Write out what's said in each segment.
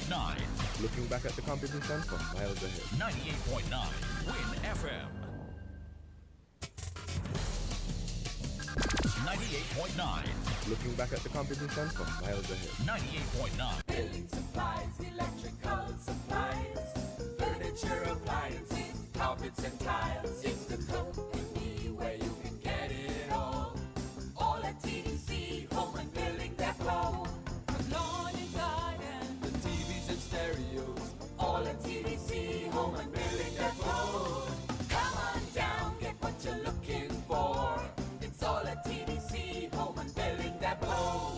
98.9. Looking back at the competition from miles ahead. 98.9 Win FM. 98.9. Looking back at the competition from miles ahead. 98.9. Building supplies, electrical supplies, furniture, appliances, carpets and tiles. It's the company where you can get it all at TDC Home and Building Depot. From lawn and garden, the TVs and stereos, all at TDC Home and Building Depot. Come on down, get what you're looking for. It's all at TDC Home and Building Depot.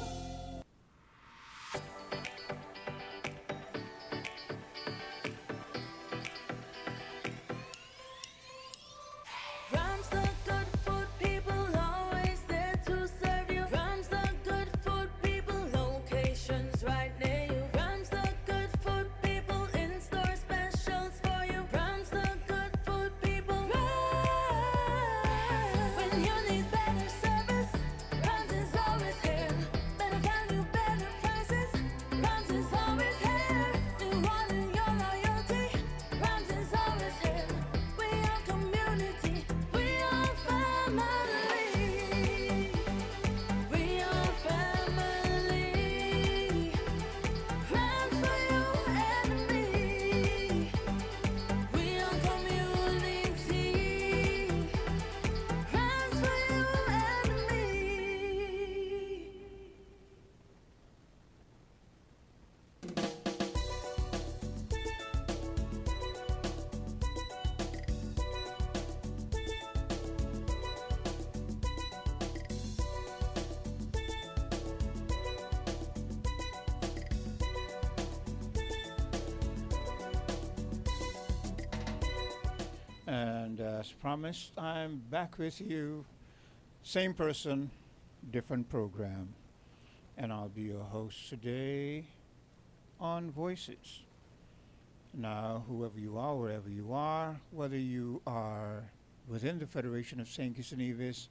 And as promised, I'm back with you. Same person, different program. And I'll be your host today on Voices. Now, whoever you are, wherever you are, whether you are within the Federation of St. Kitts and Nevis,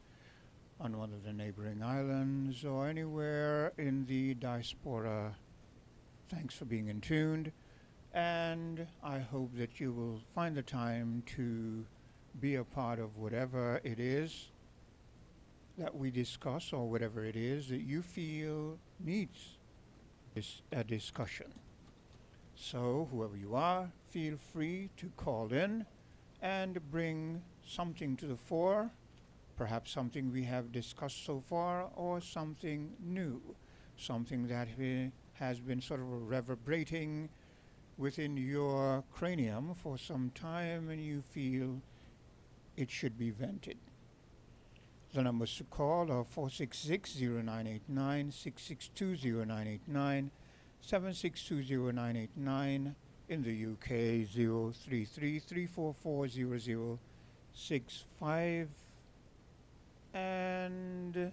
on one of the neighboring islands, or anywhere in the diaspora, thanks for being in tuned. And I hope that you will find the time to be a part of whatever it is that we discuss, or whatever it is that you feel needs a discussion. So whoever you are, feel free to call in and bring something to the fore, perhaps something we have discussed so far, or something new, something that has been sort of reverberating within your cranium for some time and you feel it should be vented. The numbers to call are 466-0989, 662-0989, 762-0989, in the UK 033-344-0065, and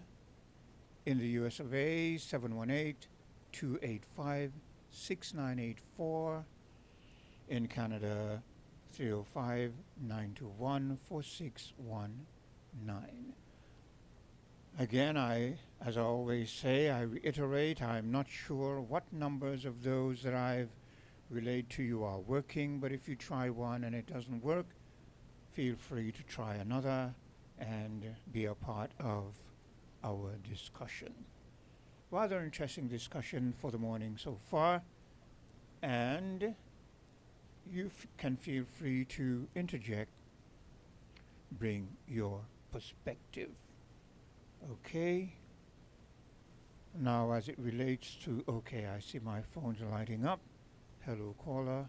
in the US of A 718-285-6984, in Canada 305-921-4619. Again, as I always say, I reiterate, I'm not sure what numbers of those that I've relayed to you are working, but if you try one and it doesn't work, feel free to try another and be a part of our discussion. Rather interesting discussion for the morning so far, and you can feel free to interject, bring your perspective. Okay. Now, as it relates to, okay, I see my phone's lighting up. Hello, caller.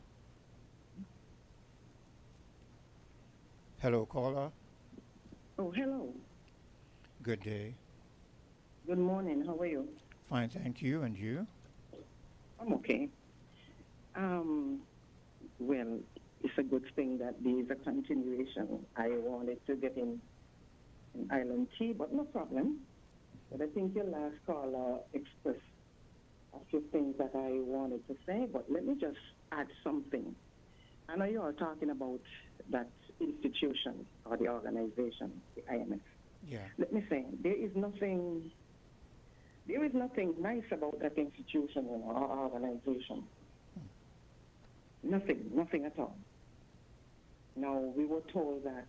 Hello, caller. Oh, hello. Good day. Good morning. How are you? Fine, thank you. And you? I'm okay. Well, it's a good thing that there is a continuation. I wanted to get in Island Tea, but no problem. But I think your last caller expressed a few things that I wanted to say, but let me just add something. I know you are talking about that institution or the organization, the IMF. Yeah. Let me say, there is nothing nice about that institution or organization. Nothing at all. Now, we were told that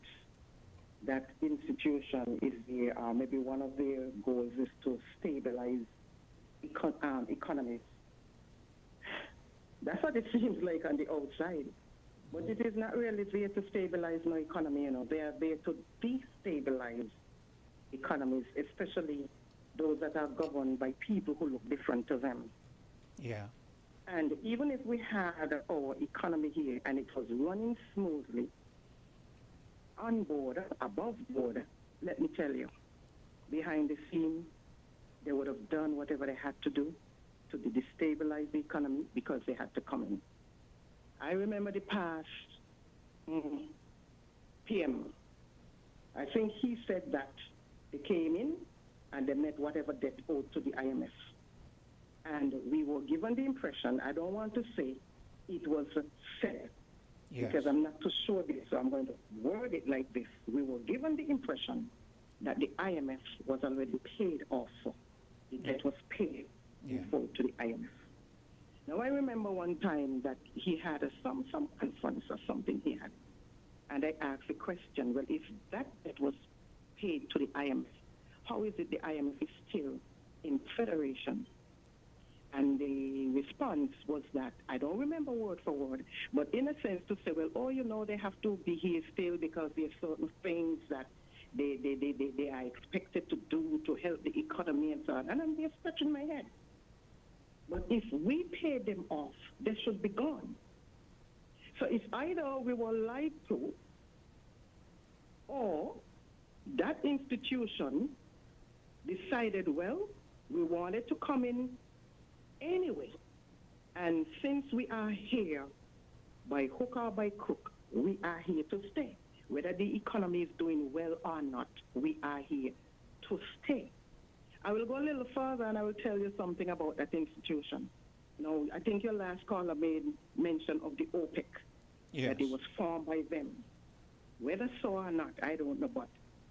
that institution is there, maybe one of their goals is to stabilize economies. That's what it seems like on the outside. But it is not really there to stabilize no economy, you know. They are there to destabilize economies, especially those that are governed by people who look different to them. Yeah. And even if we had our economy here and it was running smoothly, on board, above board, let me tell you, behind the scene, they would have done whatever they had to do to destabilize the economy because they had to come in. I remember the past PM. I think he said that they came in and they met whatever debt owed to the IMF. And we were given the impression, I don't want to say it was said, Yes. because I'm not too sure this, so I'm going to word it like this. We were given the impression that the IMF was already paid off. The debt was paid in full to the IMF. Now, I remember one time that he had some conference or something he had, and I asked the question, well, if that debt was paid to the IMF, how is it the IMF is still in federation? And the response was that, I don't remember word for word, but in a sense to say, well, oh, you know, they have to be here still because there are certain things that they are expected to do to help the economy and so on. And I'm just scratching my head. But if we pay them off, they should be gone. So it's either we were lied to, or that institution decided, well, we wanted to come in anyway. And since we are here, by hook or by crook, we are here to stay. Whether the economy is doing well or not, we are here to stay. I will go a little further and I will tell you something about that institution. Now, I think your last caller made mention of the OPEC, Yes. that it was formed by them. Whether so or not, I don't know, but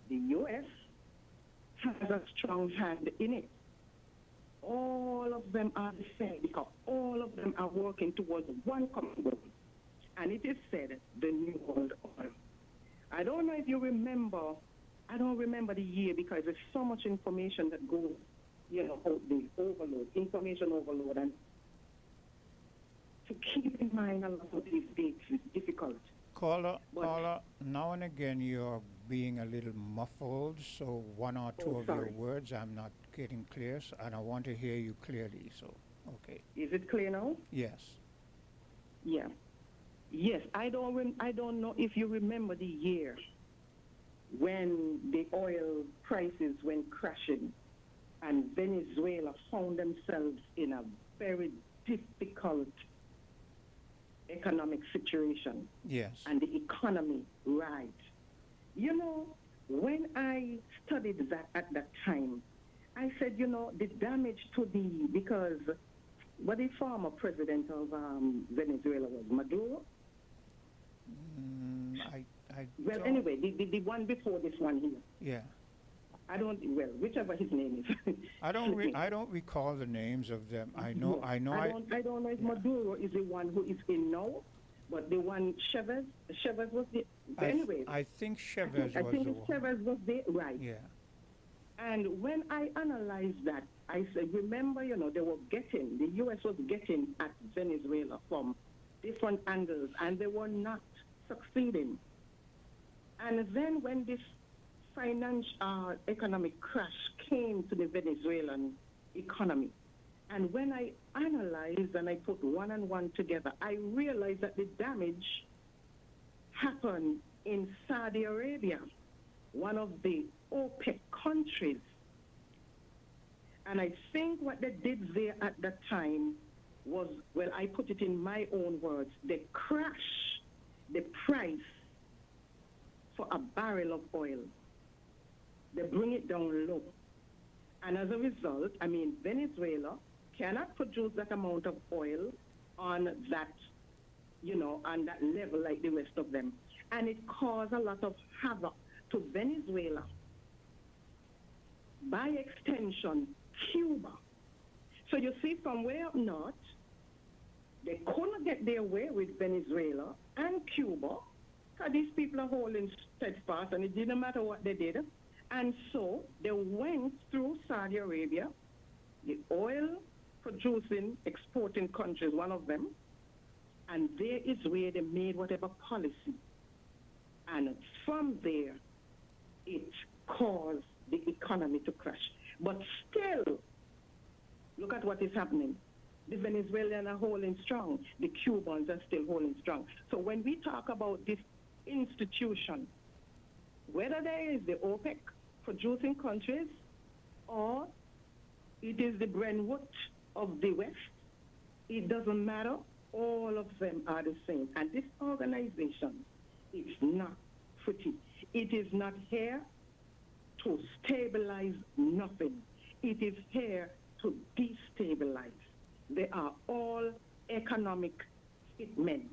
the U.S. has a strong hand in it. All of them are the same because all of them are working towards one common goal. And it is said, the New World Order. I don't know if you remember, I don't remember the year because there's so much information that goes, you know, out the overload, information overload. And to keep in mind a lot of these dates is difficult. Caller, But- caller, now and again you're being a little muffled, so one or two Oh, of sorry. your words I'm not getting clear, and I want to hear you clearly, so, okay. Is it clear now? Yes. Yeah. Yes, I don't know if you remember the year when the oil prices went crashing and Venezuela found themselves in a very difficult economic situation Yes. and the economy right. You know, when I studied that at that time, I said, you know, the damage to because what the former president of Venezuela was, Maduro. I Well, don't- anyway, the one before this one here. Yeah. I don't, well, whichever his name is. I don't recall the names of them. I know. I don't know if yeah. Maduro is the one who is in now, but the one Chavez was the, anyway. I think Chavez I was think the it's one. Chavez was there, right. Yeah. And when I analyzed that, I said, remember, you know, the U.S. was getting at Venezuela from different angles, and they were not succeeding. And then when this financial economic crash came to the Venezuelan economy, and when I analyzed and I put one and one together, I realized that the damage happened in Saudi Arabia, one of the OPEC countries. And I think what they did there at that time was, well, I put it in my own words, they crashed the price for a barrel of oil. They bring it down low. And as a result, I mean, Venezuela cannot produce that amount of oil on that, you know, on that level like the rest of them. And it caused a lot of havoc to Venezuela. By extension, Cuba. So you see, from way up north, They couldn't get their way with Venezuela and Cuba, because these people are holding steadfast, and it didn't matter what they did. And so they went through Saudi Arabia, the oil producing, exporting countries, one of them, and there is where they made whatever policy. And from there, it caused the economy to crash. But still, look at what is happening. The Venezuelans are holding strong. The Cubans are still holding strong. So when we talk about this institution, whether there is the OPEC producing countries or it is the Brentwood of the West, it doesn't matter. All of them are the same. And this organization is not pretty. It is not here to stabilize nothing. It is here to destabilize. They are all economic hitmen.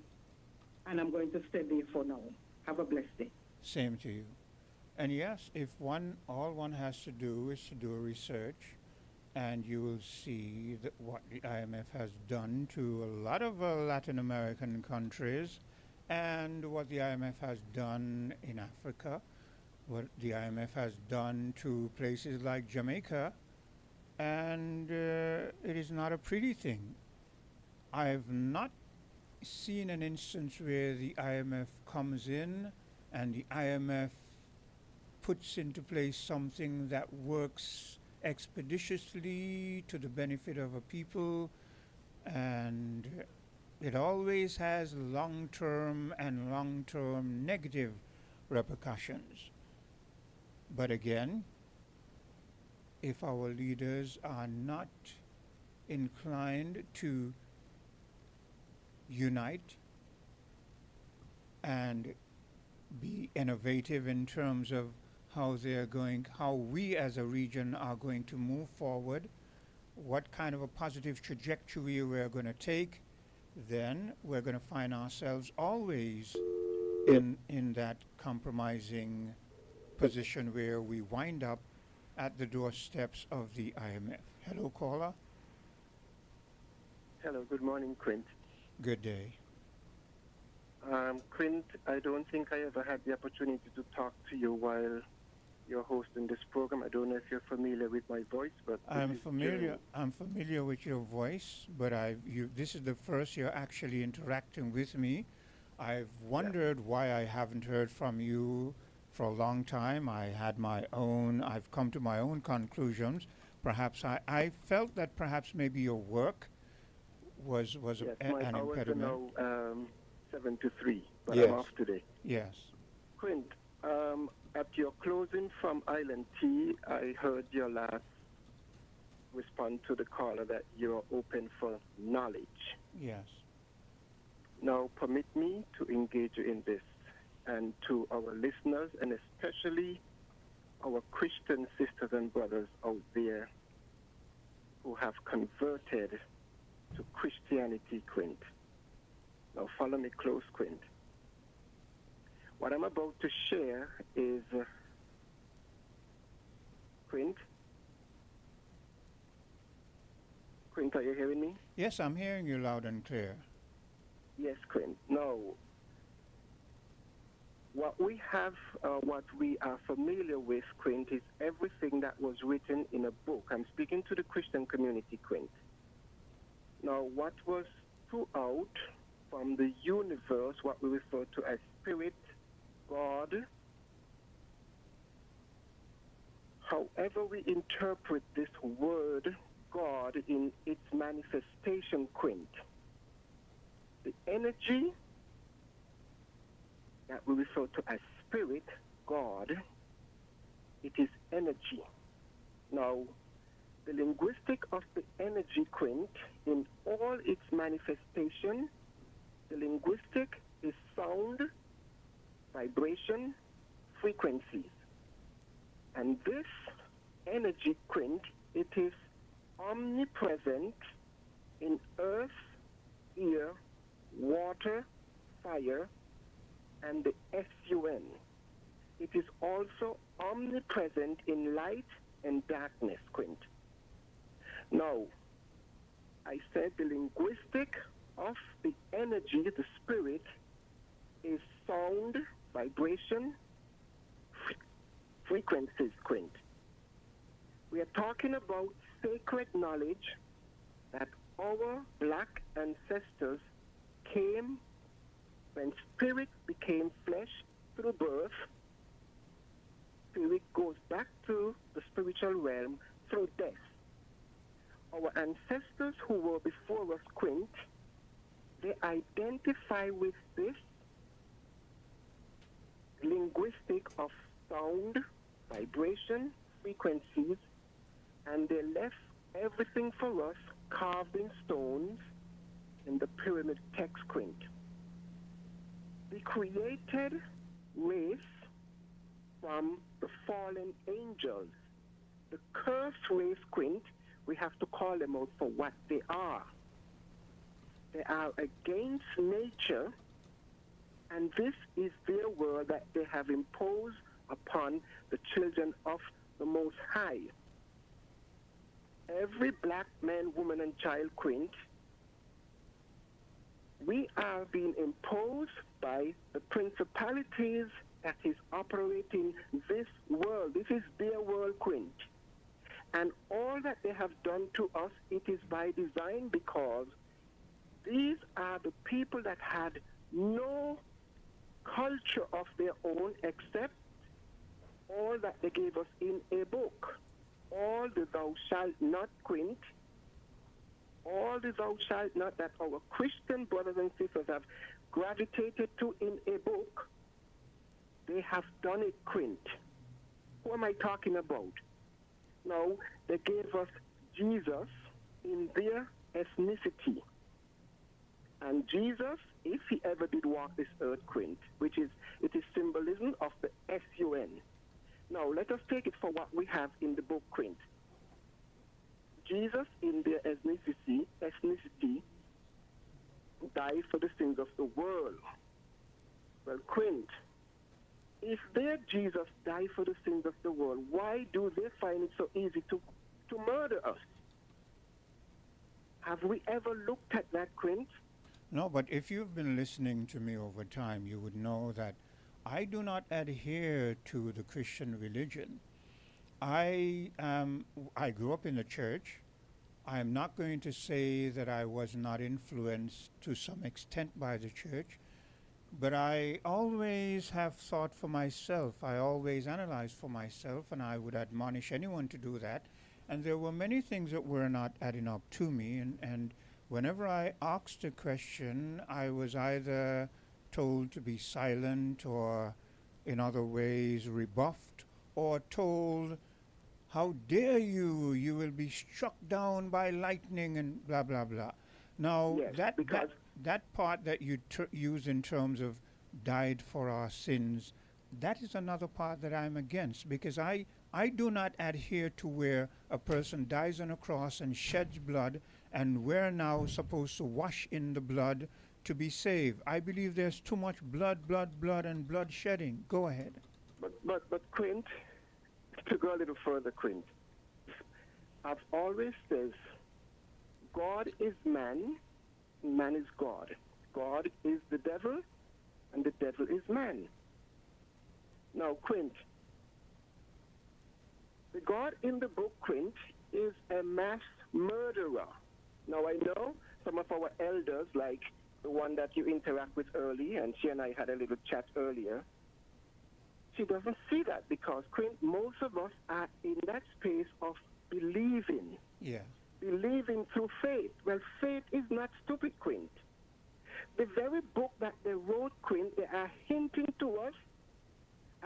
And I'm going to stay there for now. Have a blessed day. Same to you. And yes, if all one has to do is to do a research, and you will see that what the IMF has done to a lot of Latin American countries, and what the IMF has done in Africa, what the IMF has done to places like Jamaica, and it is not a pretty thing. I've not seen an instance where the IMF comes in and the IMF puts into place something that works expeditiously to the benefit of a people, and it always has long-term negative repercussions. But again, if our leaders are not inclined to unite and be innovative in terms of how we as a region are going to move forward, what kind of a positive trajectory we're going to take, then we're going to find ourselves always in that compromising position where we wind up at the doorsteps of the IMF. Hello, caller. Hello, good morning, Quint. Good day. Quint, I don't think I ever had the opportunity to talk to you while you're hosting this program. I don't know if you're familiar with my voice, but I'm familiar with your voice, but this is the first you're actually interacting with me. I've wondered why I haven't heard from you for a long time. I've come to my own conclusions. Perhaps I felt that perhaps maybe your work was an my hours impediment. are now 7 to 3, but Yes. I'm off today. Yes. Quint, at your closing from Island T, I heard your last response to the caller that you're open for knowledge. Yes. Now, permit me to engage you in this, and to our listeners, and especially our Christian sisters and brothers out there who have converted to Christianity, Quint. Now, follow me close, Quint. What I'm about to share is, Quint, are you hearing me? Yes, I'm hearing you loud and clear. Yes, Quint. Now, what we have, what we are familiar with, Quint, is everything that was written in a book. I'm speaking to the Christian community, Quint. Now, what was throughout from the universe, what we refer to as spirit, God, however we interpret this word God in its manifestation, Quint, the energy that we refer to as spirit, God, it is energy. Now, the linguistic of the energy, Quint, in all its manifestation, the linguistic is sound, vibration, frequencies. And this energy, Quint, it is omnipresent in earth, air, water, fire, and the SUN. It is also omnipresent in light and darkness, Quint. Now, I said the linguistic of the energy, the spirit, is sound, vibration, frequencies, Quint. We are talking about sacred knowledge that our black ancestors came when spirit became flesh through birth. Spirit goes back to the spiritual realm through death. Our ancestors who were before us, Quint, they identify with this linguistic of sound, vibration, frequencies, and they left everything for us carved in stones in the pyramid text, Quint. The created race from the fallen angels, the cursed race, Quint, we have to call them out for what they are. They are against nature, and this is their world that they have imposed upon the children of the Most High. Every black man, woman, and child, Quint, we are being imposed by the principalities that is operating this world. This is their world, Quint. And all that they have done to us, it is by design, because these are the people that had no culture of their own except all that they gave us in a book. All the thou shalt not, Quint, all the thou shalt not that our Christian brothers and sisters have gravitated to in a book, they have done it, Quint. Who am I talking about? Now, they gave us Jesus in their ethnicity. And Jesus, if he ever did walk this earth, Quint, it is symbolism of the S-U-N. Now, let us take it for what we have in the book, Quint. Jesus, in their ethnicity, died for the sins of the world. Well, Quint, if their Jesus died for the sins of the world, why do they find it so easy to murder us? Have we ever looked at that, Quint? No, but if you've been listening to me over time, you would know that I do not adhere to the Christian religion. I grew up in the church. I am not going to say that I was not influenced to some extent by the church, but I always have thought for myself. I always analyzed for myself, and I would admonish anyone to do that. And there were many things that were not adding up to me, and whenever I asked a question, I was either told to be silent or in other ways rebuffed or told, how dare you, you will be struck down by lightning and blah, blah, blah. Now, Yes, that part that you use in terms of died for our sins, that is another part that I'm against, because I do not adhere to where a person dies on a cross and sheds blood, and we're now supposed to wash in the blood to be saved. I believe there's too much blood, and blood shedding. Go ahead. But Quint, to go a little further, Quint, I've always said, God is man, man is God. God is the devil, and the devil is man. Now, Quint, the God in the book, Quint, is a mass murderer. Now, I know some of our elders, like the one that you interact with early, and she and I had a little chat earlier, she doesn't see that because, Quint, most of us are in that space of believing. Yeah. Believing through faith. Well, faith is not stupid, Quint. The very book that they wrote, Quint, they are hinting to us,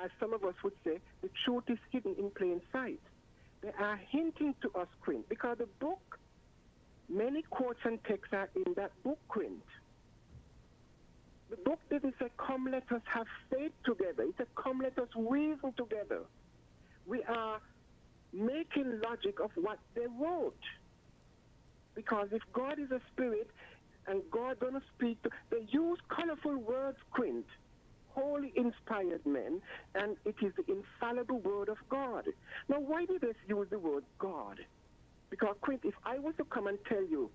as some of us would say, the truth is hidden in plain sight. They are hinting to us, Quint, because the book, many quotes and texts are in that book, Quint. The book didn't say, come let us have faith together. It said, come let us reason together. We are making logic of what they wrote. Because if God is a spirit and God gonna speak, they use colorful words, Quint. Holy inspired men, and it is the infallible word of God. Now, why did they use the word God? Because, Quint, if I was to come and tell you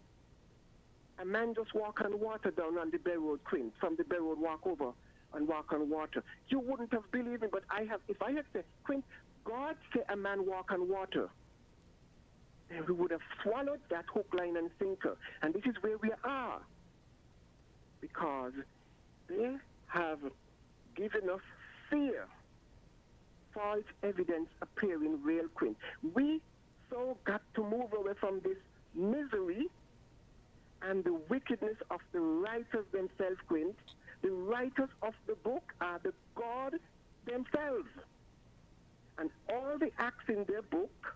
A man just walk on water down on the Bay Road, Quint. From the Bay Road, walk over and walk on water. You wouldn't have believed me, but I have. If I had said, Quint, God said a man walk on water, then we would have swallowed that hook, line, and sinker. And this is where we are. Because they have given us fear. False evidence appearing real, Quint. We so got to move away from this misery and the wickedness of the writers themselves, Quint. The writers of the book are the God themselves. And all the acts in their book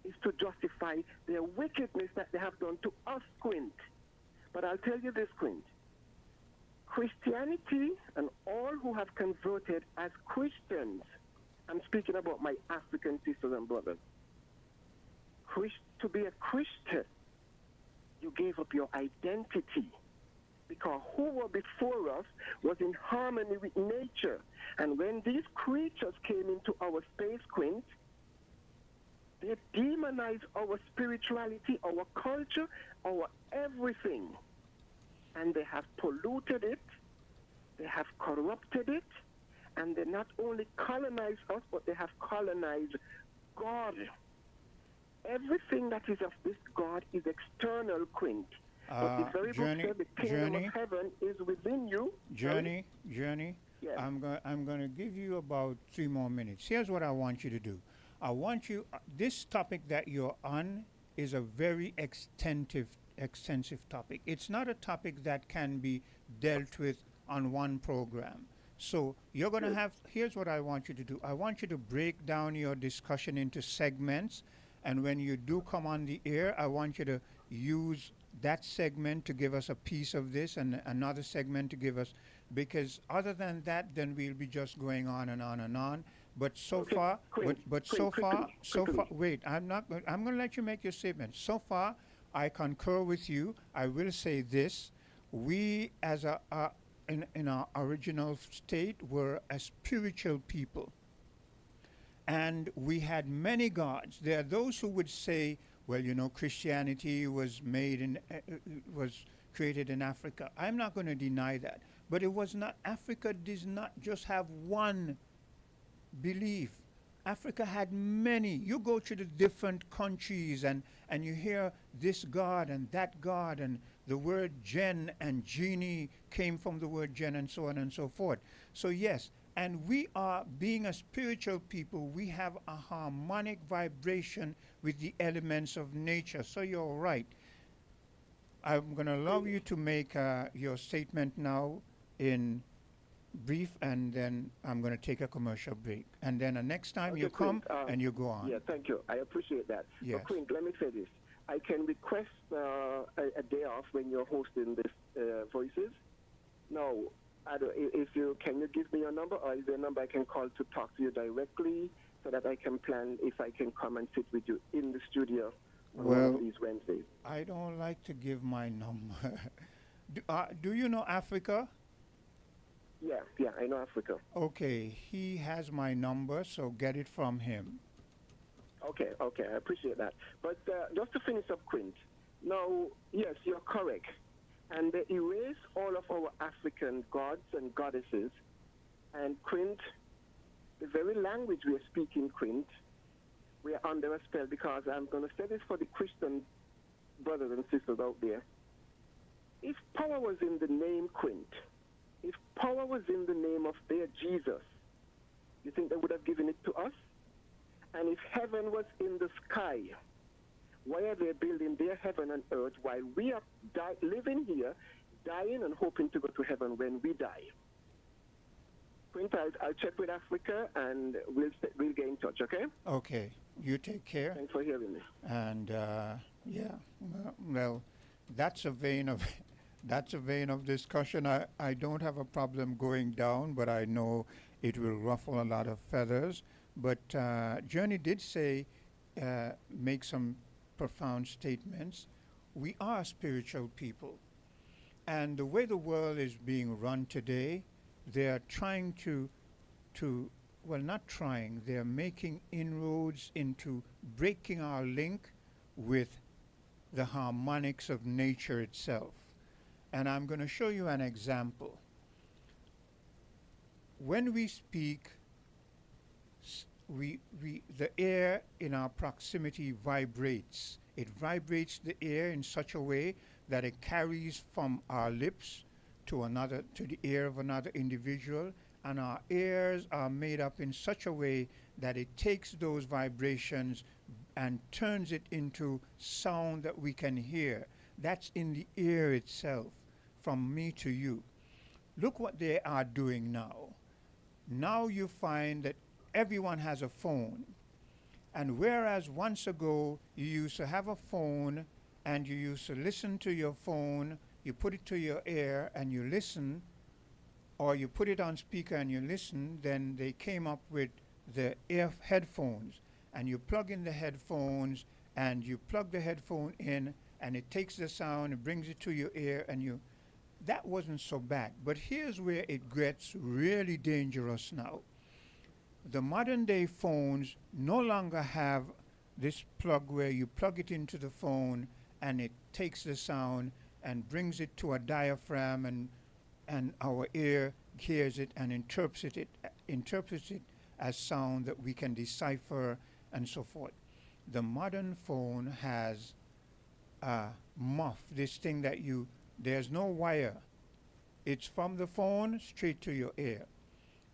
is to justify their wickedness that they have done to us, Quint. But I'll tell you this, Quint. Christianity and all who have converted as Christians, I'm speaking about my African sisters and brothers, to be a Christian, you gave up your identity. Because who were before us was in harmony with nature. And when these creatures came into our space, Quint, they demonized our spirituality, our culture, our everything. And they have polluted it, they have corrupted it, and they not only colonized us, but they have colonized God. Everything that is of this God is external, Quint. But the very book said the kingdom of heaven is within you. Journey, Yes. I'm going to give you about 3 more minutes. Here's what I want you to do. I want you, this topic that you're on is a very extensive topic. It's not a topic that can be dealt with on one program. So you're going to have, here's what I want you to do. I want you to break down your discussion into segments. And when you do come on the air, I want you to use that segment to give us a piece of this and another segment to give us, because other than that, then we'll be just going on and on and on. But so far, wait, I'm going to let you make your statement. So far, I concur with you. I will say this. We, as in our original state, were a spiritual people. And we had many gods. There are those who would say, well, you know, Christianity was was created in Africa. I'm not going to deny that. But it was not, Africa does not just have one belief. Africa had many. You go to the different countries and you hear this God and that God, and the word gen and genie came from the word gen, and so on and so forth. So yes, and we are, being a spiritual people, we have a harmonic vibration with the elements of nature. So you're right. I'm going to allow you to make your statement now in brief, and then I'm going to take a commercial break. And then the next time you come and you go on. Yeah, thank you. I appreciate that. Yes. But Quint, let me say this. I can request a day off when you're hosting this Voices. Now, can you give me your number, or is there a number I can call to talk to you directly so that I can plan if I can come and sit with you in the studio on one of these Wednesdays? I don't like to give my number. Do you know Africa? Yeah, I know Africa. Okay, he has my number, so get it from him. Okay, I appreciate that. But just to finish up, Quint, now, yes, you're correct. And they erase all of our African gods and goddesses. And Quint, the very language we are speaking, Quint, we are under a spell, because I'm going to say this for the Christian brothers and sisters out there. If power was in the name, Quint, if power was in the name of their Jesus, you think they would have given it to us? And if heaven was in the sky, why are they building their heaven and earth while we are living here, dying and hoping to go to heaven when we die? Quint, I'll check with Africa, and we'll get in touch, okay? Okay. You take care. Thanks for hearing me. And well, that's a vein of discussion. I don't have a problem going down, but I know it will ruffle a lot of feathers. But Journey did say, make some profound statements. We are spiritual people. And the way the world is being run today, they are trying not trying, they're making inroads into breaking our link with the harmonics of nature itself. And I'm going to show you an example. When we speak, the air in our proximity vibrates. It vibrates the air in such a way that it carries from our lips to the ear of another individual, and our ears are made up in such a way that it takes those vibrations and turns it into sound that we can hear. That's in the ear itself, from me to you. Look what they are doing now. Now you find that everyone has a phone. And whereas once ago you used to have a phone and you used to listen to your phone, you put it to your ear and you listen, or you put it on speaker and you listen, then they came up with the headphones. And you plug in the headphones and you plug the headphone in and it takes the sound and brings it to your ear, and that wasn't so bad. But here's where it gets really dangerous now. The modern day phones no longer have this plug where you plug it into the phone and it takes the sound and brings it to a diaphragm, and our ear hears it and interprets it as sound that we can decipher and so forth. The modern phone has a muff, this thing that there's no wire. It's from the phone straight to your ear.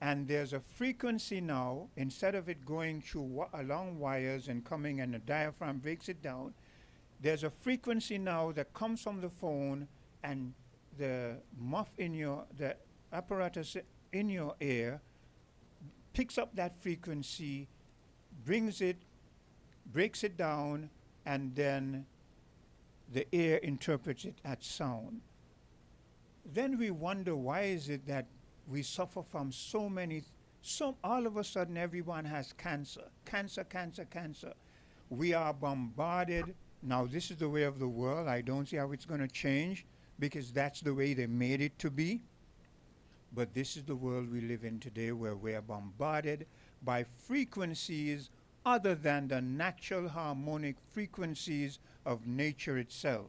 And there's a frequency now, instead of it going through along wires and coming and the diaphragm breaks it down, there's a frequency now that comes from the phone, and the muff the apparatus in your ear picks up that frequency, breaks it down, and then the ear interprets it as sound. Then we wonder, why is it that we suffer from all of a sudden everyone has cancer. We are bombarded. Now this is the way of the world. I don't see how it's going to change, because that's the way they made it to be. But this is the world we live in today, where we are bombarded by frequencies other than the natural harmonic frequencies of nature itself.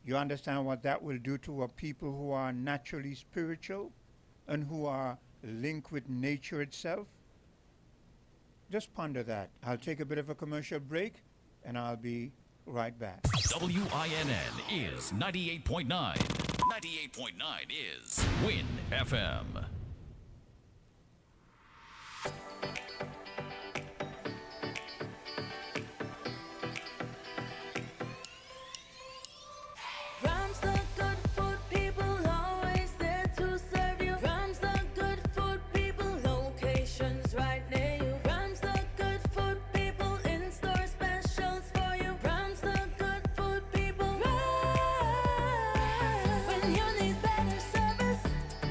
You understand what that will do to a people who are naturally spiritual and who are linked with nature itself? Just ponder that. I'll take a bit of a commercial break and I'll be right back. WINN is 98.9. 98.9 is Win FM. Rams the good food people, always there to serve you. Rams the good food people, locations right near you. Rams the good food people, in-store specials for you. Rams the good food people. Rams. When you need better service,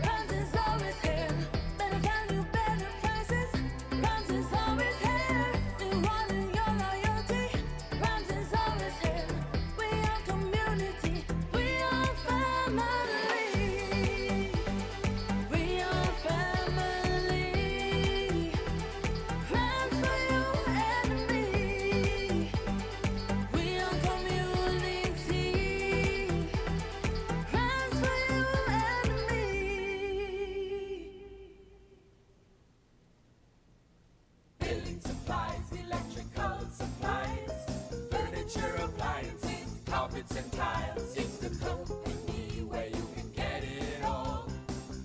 Rams is always here. Better value, better prices. Rams is always here. Rewarding your loyalty. Rams is always here. We are community. We are family. We are family. Rams for you and me. We are community. Rams for you and me. Building supplies, electrical supplies, furniture, appliances, carpets and tiles. It's the company where you can get it all.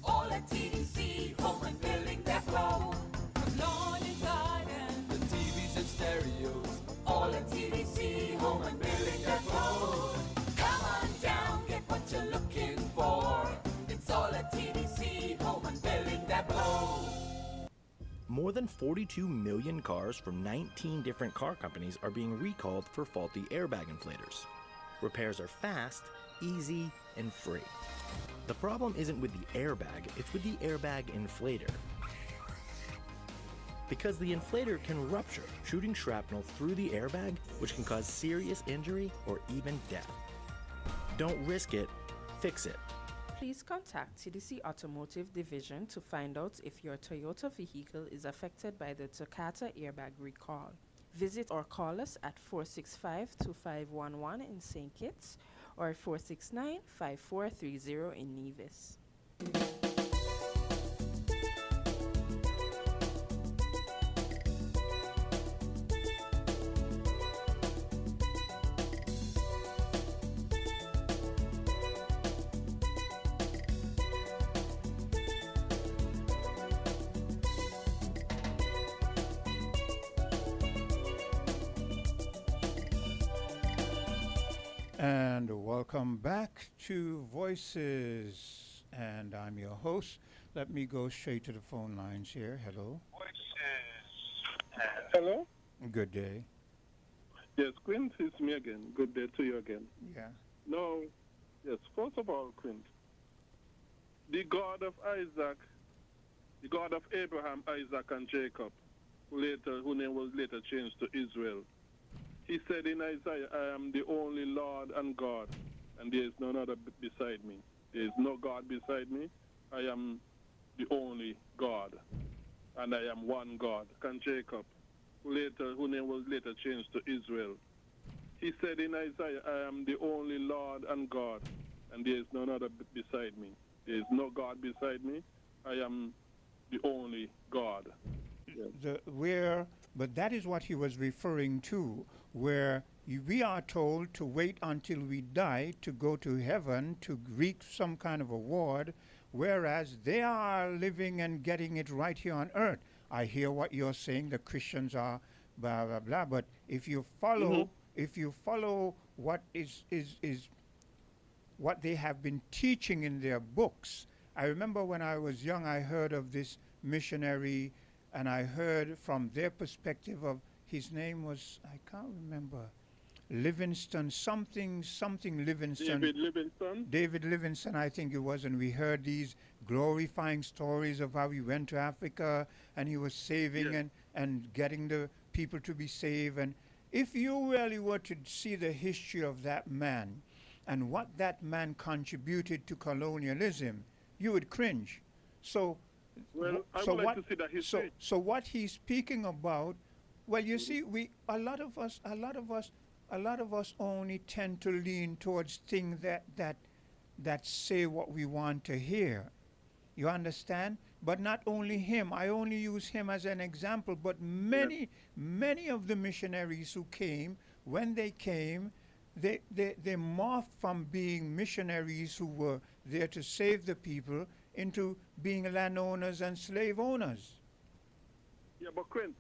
All at TDC, home and building depot. From lawn and garden, the TVs and stereos. All at TDC, home and building depot. Come on down, get what you're looking for. It's all at TDC, home and building depot. More than 42 million cars from 19 different car companies are being recalled for faulty airbag inflators. Repairs are fast, easy, and free. The problem isn't with the airbag, it's with the airbag inflator. Because the inflator can rupture, shooting shrapnel through the airbag, which can cause serious injury or even death. Don't risk it, fix it. Please contact TDC Automotive Division to find out if your Toyota vehicle is affected by the Takata airbag recall. Visit or call us at 465-2511 in St. Kitts or at 469-5430 in Nevis. And welcome back to Voices. And I'm your host. Let me go straight to the phone lines here. Hello. Hello? Good day. Yes, Quint, it's me again. Good day to you again. Yeah. No, yes, first of all, Quint, the God of Isaac, the God of Abraham, Isaac, and Jacob, whose name was later changed to Israel, he said in Isaiah, I am the only Lord and God, and there is none other beside me. There is no God beside me. I am the only God, and I am one God. And Jacob, whose name was later changed to Israel, he said in Isaiah, I am the only Lord and God, and there is none other beside me. There is no God beside me. I am the only God. Yes. But that is what he was referring to, where we are told to wait until we die to go to heaven to reap some kind of award, whereas they are living and getting it right here on earth. I hear what you're saying, the Christians are blah blah blah, but if you follow what is what they have been teaching in their books. I remember when I was young, I heard of this missionary, and I heard from their perspective of, his name was, I can't remember, Livingston, something Livingston. David Livingston, I think it was, and we heard these glorifying stories of how he went to Africa and he was saving and getting the people to be saved. And if you really were to see the history of that man and what that man contributed to colonialism, you would cringe. So, well, I would like to see that history. So what he's speaking about, well, you see, a lot of us only tend to lean towards things that say what we want to hear. You understand? But not only him. I only use him as an example. But many of the missionaries who came, when they came, they morphed from being missionaries who were there to save the people into being landowners and slave owners. Yeah, but Quint,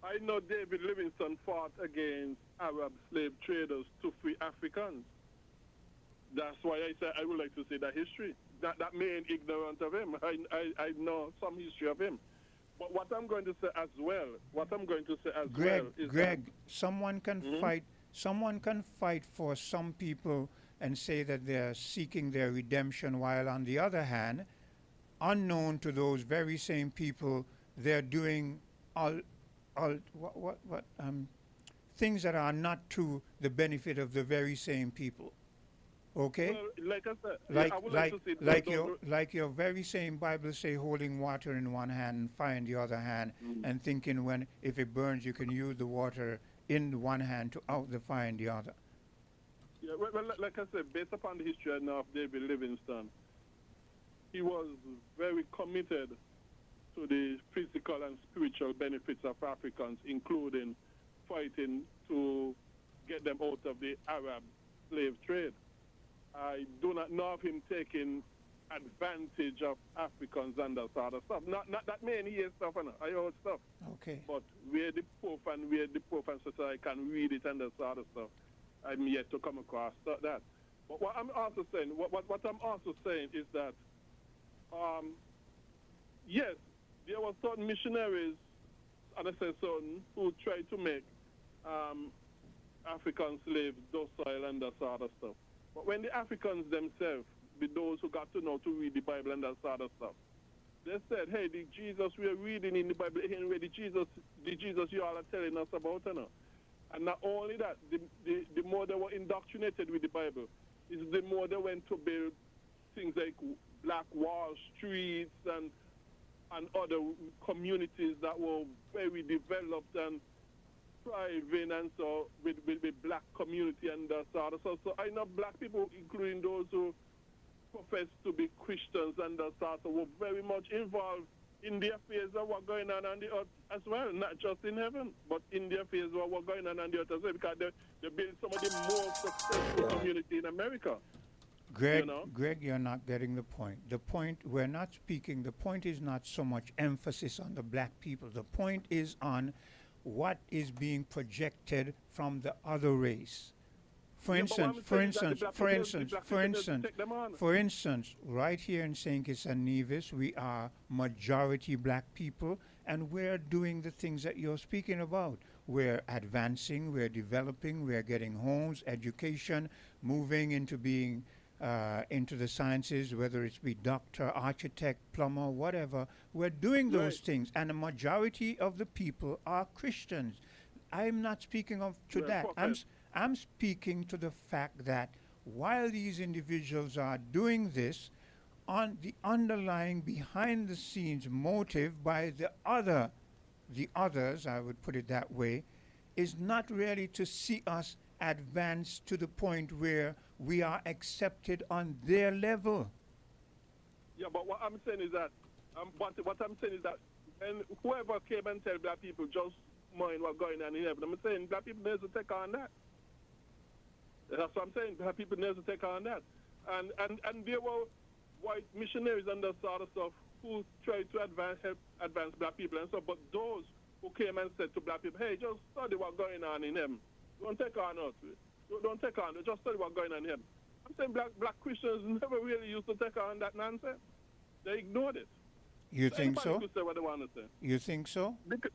I know David Livingstone fought against Arab slave traders to free Africans. That's why I said I would like to see that history. That made ignorant of him. I know some history of him. But what I'm going to say as well, Greg, someone can fight. Someone can fight for some people and say that they're seeking their redemption, while on the other hand, unknown to those very same people, they're doing things that are not to the benefit of the very same people. Okay? Well, like I said, I would like to see like your very same Bible say, holding water in one hand and fire in the other hand, and thinking if it burns, you can use the water in one hand to out the fire in the other. Yeah, well, like I said, based upon the history I know of David Livingstone, he was very committed to the physical and spiritual benefits of Africans, including fighting to get them out of the Arab slave trade. I do not know of him taking advantage of Africans and that sort of stuff. Not that many years stuff, I heard stuff. Okay. But where the Pope and society can read it and that sort of stuff, I'm yet to come across that. But what I'm also saying, is that, yes, there were certain missionaries, and I say certain, who tried to make African slaves docile and that sort of stuff. But when the Africans themselves, with those who got to know to read the Bible and that sort of stuff, they said, hey, the Jesus we are reading in the Bible ain't really the Jesus you all are telling us about, And not only that, the more they were indoctrinated with the Bible, is the more they went to build things like Black Wall Streets and other communities that were very developed and thriving and so with black community and that sort of stuff. So I know black people, including those who profess to be Christians and that sort of, were very much involved in the affairs of what's going on the earth as well, not just in heaven, but in the affairs of what's going on the earth as well, because they build some of the more successful community in America. Greg, Greg, you're not getting the point. The point, we're not speaking, the point is not so much emphasis on the black people. The point is on what is being projected from the other race. For instance, right here in St. Kitts and Nevis, we are majority black people, and we're doing the things that you're speaking about. We're advancing, we're developing, we're getting homes, education, moving into being into the sciences, whether it's be doctor, architect, plumber, whatever. We're doing those things, and a majority of the people are Christians. I'm not speaking of to that. I'm speaking to the fact that while these individuals are doing this, on the underlying behind the scenes motive by the others, I would put it that way, is not really to see us advance to the point where we are accepted on their level. Yeah, but what I'm saying is that, and whoever came and tell black people just mind what's going on in heaven, I'm saying black people need to take on that. That's what I'm saying. Black people need to take on that. And there were white missionaries and that sort of stuff who tried to help advance black people and stuff. But those who came and said to black people, hey, just study what's going on in heaven. Don't take on us. Don't take on it. Just study what's going on in heaven. I'm saying black Christians never really used to take on that nonsense. They ignored it. You think so? Could say what they want to say. You think so? Because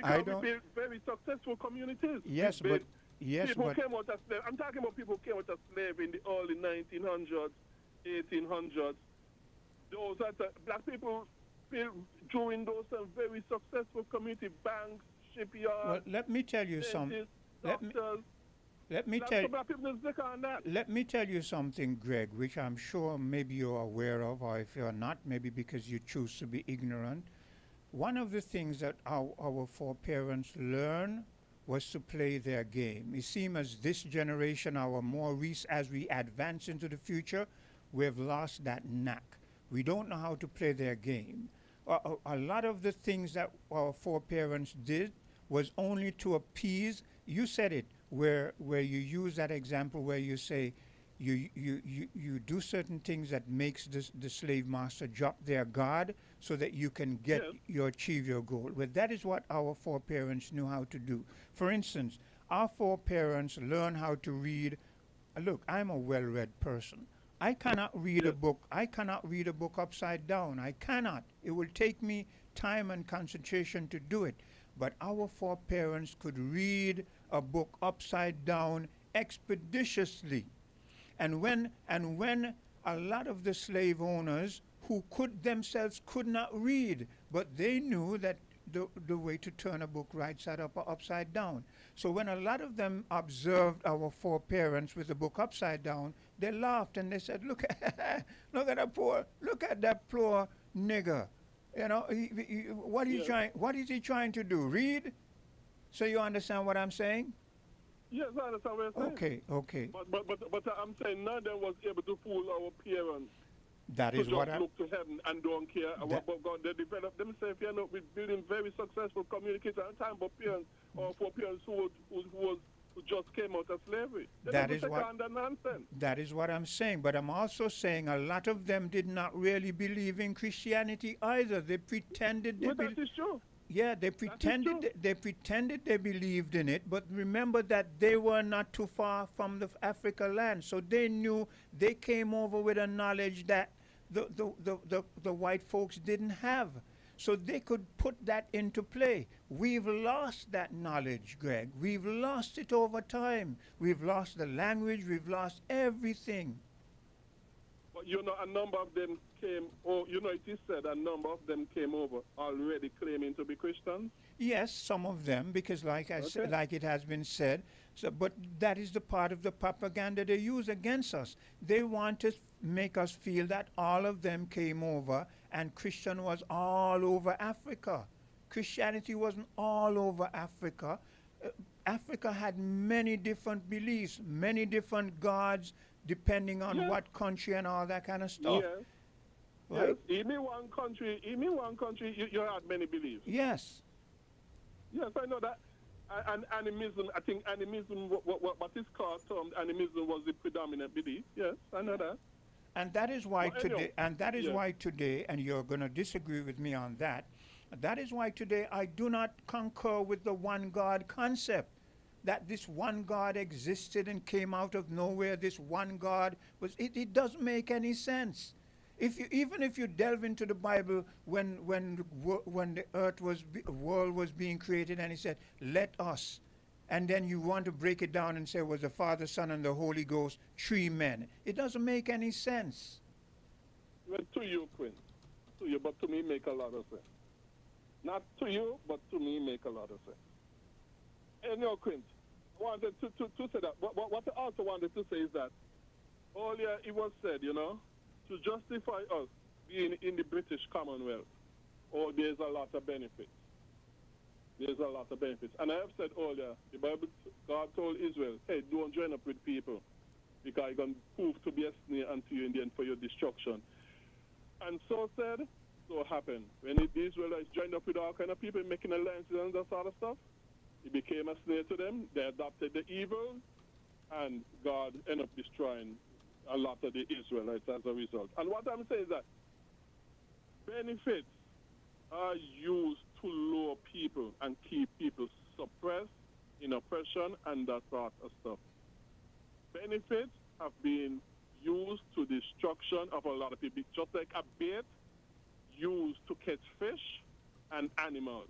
I don't. we built very successful communities. Yes, but people came out as slaves. I'm talking about people who came out as slaves in the early 1900s, 1800s. Those are black people built during those very successful community banks, shipyards. Well, let me tell you something. Let me tell you something, Greg, which I'm sure maybe you're aware of, or if you're not, maybe because you choose to be ignorant. One of the things that our foreparents learned was to play their game. It seems as this generation, as we advance into the future, we've lost that knack. We don't know how to play their game. A lot of the things that our foreparents did was only to appease. You said it, where you use that example where you say you do certain things that makes the slave master drop their guard so that you can you achieve your goal. Well, that is what our foreparents knew how to do. For instance, our foreparents learned how to read. Look, I'm a well-read person. I cannot read a book. I cannot read a book upside down. I cannot. It will take me time and concentration to do it. But our foreparents could read a book upside down expeditiously. And when a lot of the slave owners who themselves could not read, but they knew that the way to turn a book right side up or upside down. So when a lot of them observed our foreparents with the book upside down, they laughed and they said, look at that poor nigger. You know, what is he trying to do? Read? So you understand what I'm saying? Yes, I understand what you're saying. Okay. But I'm saying none of them was able to fool our parents. That is what look to heaven and don't care about God. They develop themselves. You know, we're building very successful communities at a time, but parents or for parents who just came out of slavery. That is what I'm saying. But I'm also saying a lot of them did not really believe in Christianity either. They pretended. That is true. Yeah, they pretended they believed in it, but remember that they were not too far from the Africa land, so they knew. They came over with a knowledge that the white folks didn't have, so they could put that into play. We've lost that knowledge, Greg. We've lost it over time. We've lost the language. We've lost everything. But a number of them came, it is said a number of them came over already claiming to be Christians. Yes, some of them, because like it has been said, but that is the part of the propaganda they use against us. They want to make us feel that all of them came over and Christian was all over Africa. Christianity wasn't all over Africa. Africa had many different beliefs, many different gods, depending on Yes. what country and all that kind of stuff. Yes. Right? Yes. Even one country, you had many beliefs. Yes. Yes, I know that. And animism, I think animism, what is called termed animism was the predominant belief. Yes, I know that. And that is why Well, anyhow, today, and that is yeah. why today, and you're going to disagree with me on that. That is why today I do not concur with the one God concept. That this one God existed and came out of nowhere. This one God was. It doesn't make any sense. Even if you delve into the Bible, when the world was being created, and He said, "Let us," and then you want to break it down and say, "Was the Father, Son, and the Holy Ghost three men?" It doesn't make any sense. Well, to you, Quinn. To you, but to me, make a lot of sense. Not to you, but to me, make a lot of sense. And Quint, I wanted to say that. What I also wanted to say is that earlier it was said, to justify us being in the British Commonwealth, there's a lot of benefits. There's a lot of benefits. And I have said earlier, the Bible, God told Israel, hey, don't join up with people because you're going to prove to be a snare unto you in the end for your destruction. And so said, so happened. When the Israelites joined up with all kind of people making alliances and that sort of stuff, it became a snare to them. They adopted the evil, and God ended up destroying a lot of the Israelites as a result. And what I'm saying is that benefits are used to lure people and keep people suppressed in oppression and that sort of stuff. Benefits have been used to destruction of a lot of people, just like a bait used to catch fish and animals.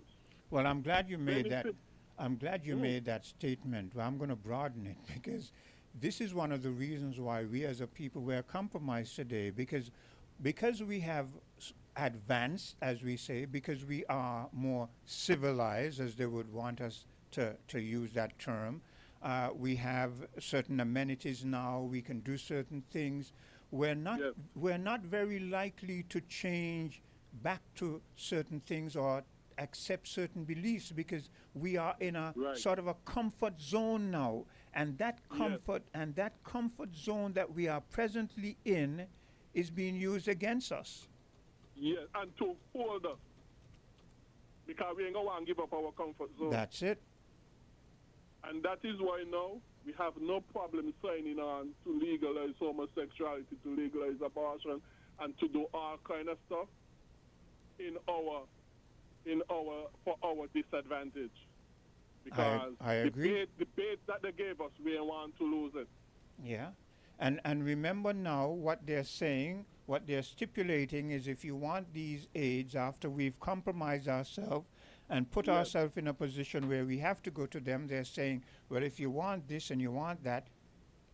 Well, I'm glad you made that. Benefit- I'm glad you made that statement. Well, I'm going to broaden it because this is one of the reasons why we as a people were compromised today, because we have advanced, as we say, because we are more civilized, as they would want us to use that term. We have certain amenities now. We can do certain things. We're not very likely to change back to certain things or accept certain beliefs because we are in a sort of a comfort zone now, and that comfort zone that we are presently in is being used against us. Yes, and to hold us, because we ain't going to give up our comfort zone. That's it. And that is why now we have no problem signing on to legalize homosexuality, to legalize abortion, and to do all kind of stuff for our disadvantage. Because I agree. The bait that they gave us, we don't want to lose it. Yeah. And remember now what they're saying, what they're stipulating is if you want these aids after we've compromised ourselves and put ourselves in a position where we have to go to them, they're saying, well, if you want this and you want that,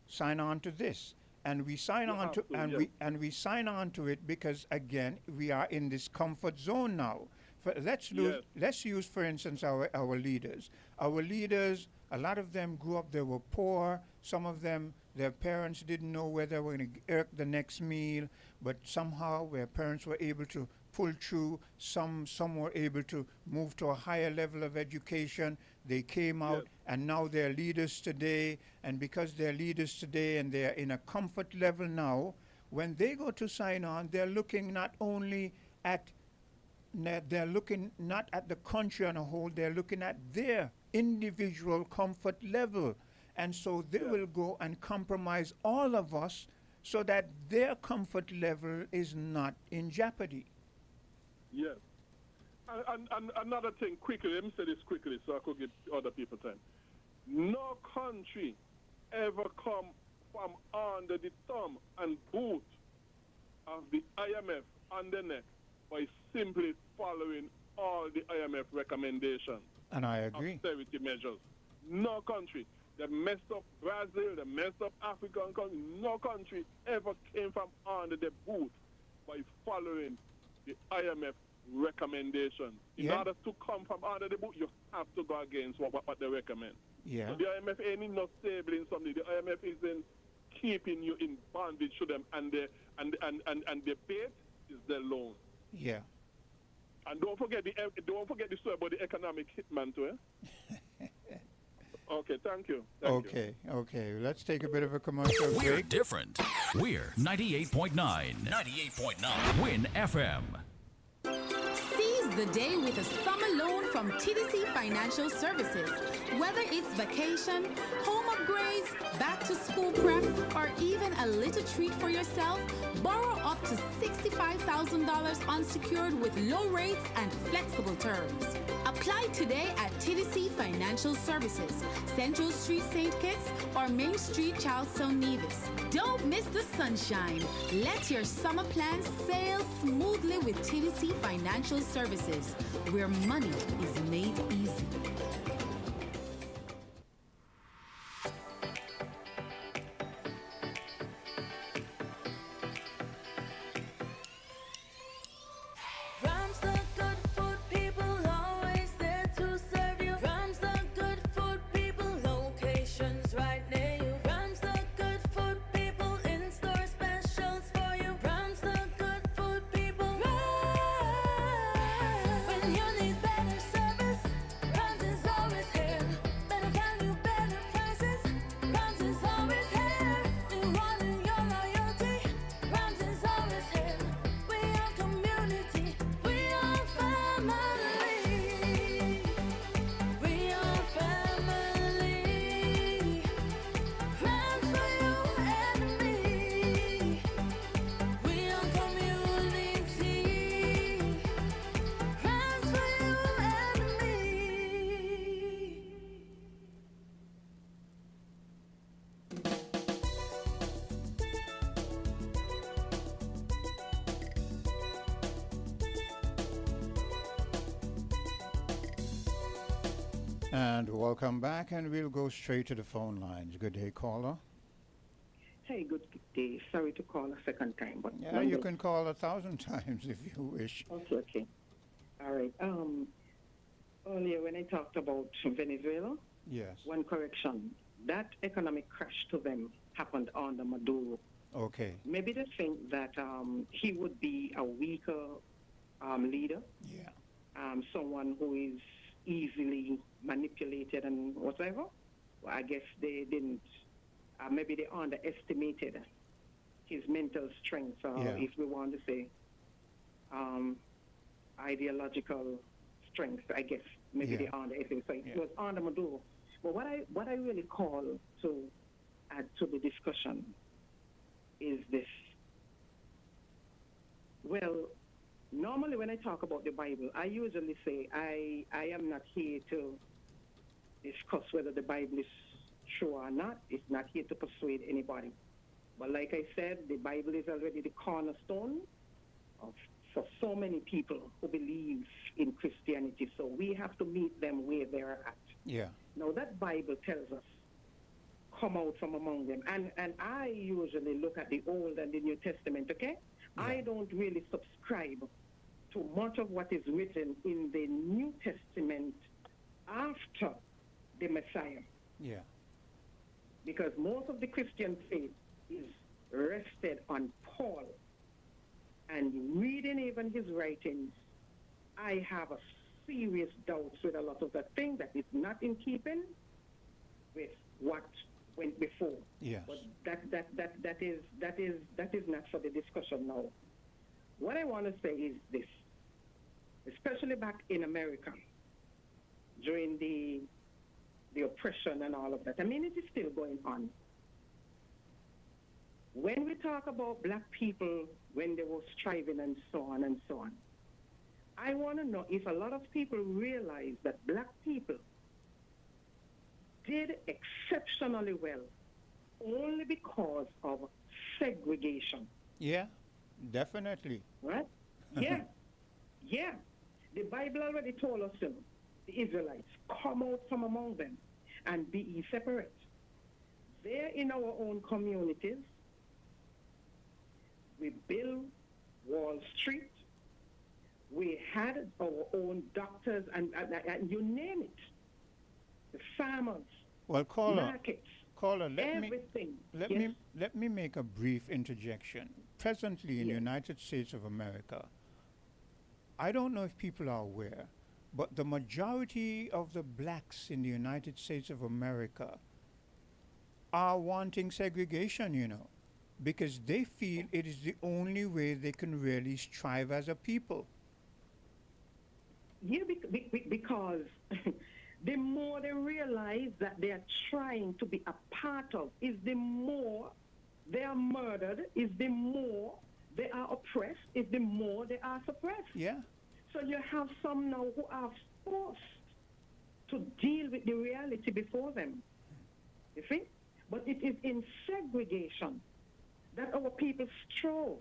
sign on to this. And we sign on to we sign on to it because again we are in this comfort zone now. Let's use for instance our leaders. Our leaders, a lot of them grew up, they were poor. Some of them, their parents didn't know whether they were going to earn the next meal, but somehow their parents were able to pull through. Some were able to move to a higher level of education. They came out and now they're leaders today. And because they're leaders today and they're in a comfort level now, when they go to sign on, they're looking not at the country on a whole, they're looking at their individual comfort level. And so they will go and compromise all of us so that their comfort level is not in jeopardy. Yes. And another thing, quickly, let me say this quickly so I could give other people time. No country ever come from under the thumb and boot of the IMF on the neck by simply following all the IMF recommendations. And I agree. Austerity measures. No country. They messed up Brazil, they messed up African countries. No country ever came from under the boot by following the IMF recommendations. In order to come from under the boot, you have to go against what they recommend. Yeah. So the IMF ain't not stable in something. The IMF isn't keeping you in bondage to them, and the bait is their loan. Yeah. And don't forget the story about the economic hitman too. Okay, thank you. Thank you. Okay, okay. Let's take a bit of a commercial We're break. different. We're 98.9. 98.9. Win FM. Seize the day with a summer loan from TDC Financial Services. Whether it's vacation, home upgrades, back to school prep, or even a little treat for yourself, borrow up to $65,000 unsecured with low rates and flexible terms. Apply today at TDC Financial Services, Central Street, St. Kitts, or Main Street, Charlestown, Nevis. Don't miss the sunshine. Let your summer plans sail smoothly with TDC Financial Services, where money is made easy. And welcome back, and we'll go straight to the phone lines. Good day, caller. Hey, good day. Sorry to call a second time, but Yeah, you can call 1,000 times if you wish. Okay. All right. Earlier when I talked about Venezuela, Yes. one correction. That economic crash to them happened under Maduro. Okay. Maybe they think that he would be a weaker leader, Yeah. someone who is easily manipulated and whatever. Well, I guess they didn't. Maybe they underestimated his mental strength, if we want to say ideological strength. I guess maybe they underestimated. So it was under Maduro. But what I really call to add to the discussion is this. Well, normally when I talk about the Bible, I usually say I am not here to discuss whether the Bible is true or not. It's not here to persuade anybody. But like I said, the Bible is already the cornerstone for so many people who believe in Christianity. So we have to meet them where they're at. Yeah. Now that Bible tells us, come out from among them. And I usually look at the Old and the New Testament, okay? Yeah. I don't really subscribe to much of what is written in the New Testament after the Messiah. Yeah. Because most of the Christian faith is rested on Paul. And reading even his writings, I have a serious doubts with a lot of the things that is not in keeping with what went before. Yes. But that is not for the discussion now. What I want to say is this, especially back in America during the oppression and all of that. I mean, it is still going on. When we talk about black people, when they were striving and so on and so on, I want to know if a lot of people realize that black people did exceptionally well only because of segregation. Yeah, definitely. Right? Yeah. Yeah. The Bible already told us, the Israelites, come out from among them and be ye separate. There in our own communities, we built Wall Street. We had our own doctors and you name it. The farmers, well, markets, everything. Let me make a brief interjection. Presently in the United States of America, I don't know if people are aware, But the majority of the blacks in the United States of America are wanting segregation, because they feel it is the only way they can really strive as a people. Yeah, because the more they realize that they are trying to be a part of, is the more they are murdered, is the more they are oppressed, is the more they are suppressed. Yeah. So you have some now who are forced to deal with the reality before them. You see? But it is in segregation that our people strove.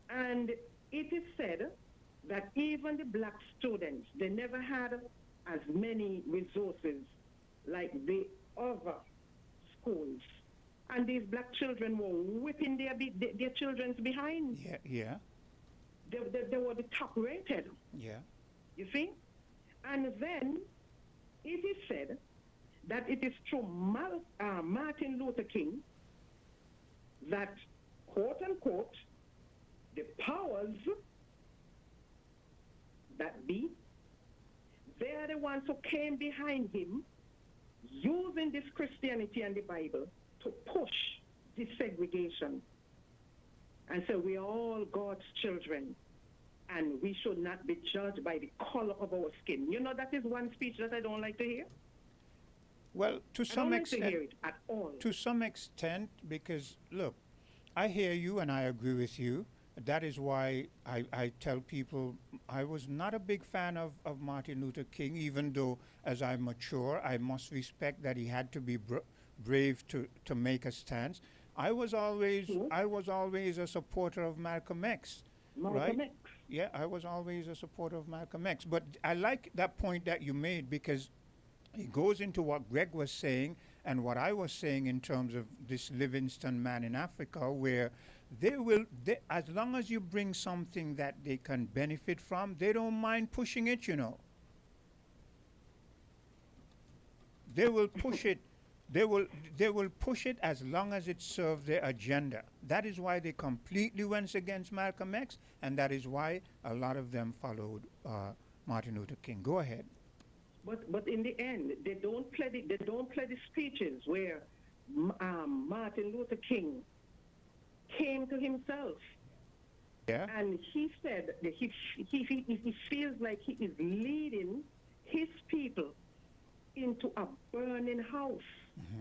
And it is said that even the black students, they never had as many resources like the other schools. And these black children were whipping their children's behind. Yeah, yeah. They were the top rated. Yeah. You see? And then it is said that it is through Martin Luther King that, quote unquote, the powers that be, they are the ones who came behind him using this Christianity and the Bible to push desegregation. And so we are all God's children, and we should not be judged by the color of our skin. That is one speech that I don't like to hear. Well, to some extent, I don't like to hear it at all. To some extent, because look, I hear you and I agree with you. That is why I tell people I was not a big fan of Martin Luther King, even though as I mature, I must respect that he had to be brave to make a stance. I was always a supporter of Malcolm X. Malcolm X. Yeah, I was always a supporter of Malcolm X. But I like that point that you made, because it goes into what Greg was saying and what I was saying in terms of this Livingston man in Africa, where they, as long as you bring something that they can benefit from, they don't mind pushing it, They will push it. They will push it as long as it serves their agenda. That is why they completely went against Malcolm X, and that is why a lot of them followed Martin Luther King. Go ahead. But in the end, they don't play the speeches where Martin Luther King came to himself. Yeah. And he said that he feels like he is leading his people into a burning house,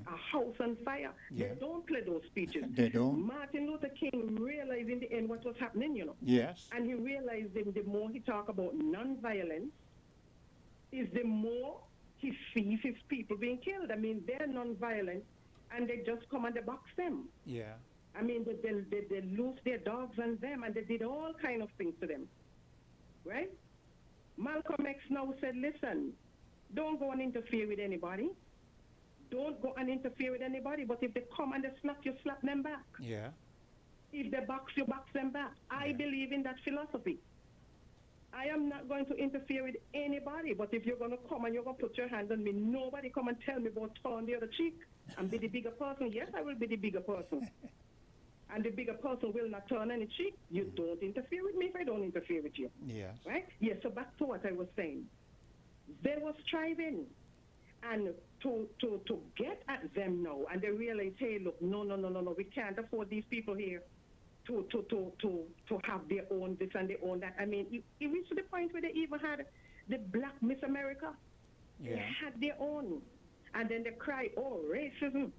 a house on fire. Yeah. They don't play those speeches. They don't. Martin Luther King realized in the end what was happening, Yes. And he realized that the more he talked about non-violence, is the more he sees his people being killed. I mean, they're non-violent, and they just come and they box them. Yeah. I mean, they loose their dogs on them, and they did all kind of things to them, right? Malcolm X now said, listen, don't go and interfere with anybody. Don't go and interfere with anybody, but if they come and they slap you, slap them back. Yeah. If they box you, box them back. I believe in that philosophy. I am not going to interfere with anybody, but if you're going to come and you're going to put your hand on me, nobody come and tell me about turn the other cheek and be the bigger person. Yes, I will be the bigger person. And the bigger person will not turn any cheek. You don't interfere with me if I don't interfere with you. Yes. Right? Yes, so back to what I was saying. They were striving and to get at them now, and they realize, hey, look, no, we can't afford these people here to have their own this and their own that. I mean, it reached to the point where they even had the Black Miss America. Yeah. They had their own. And then they cried, oh, racism.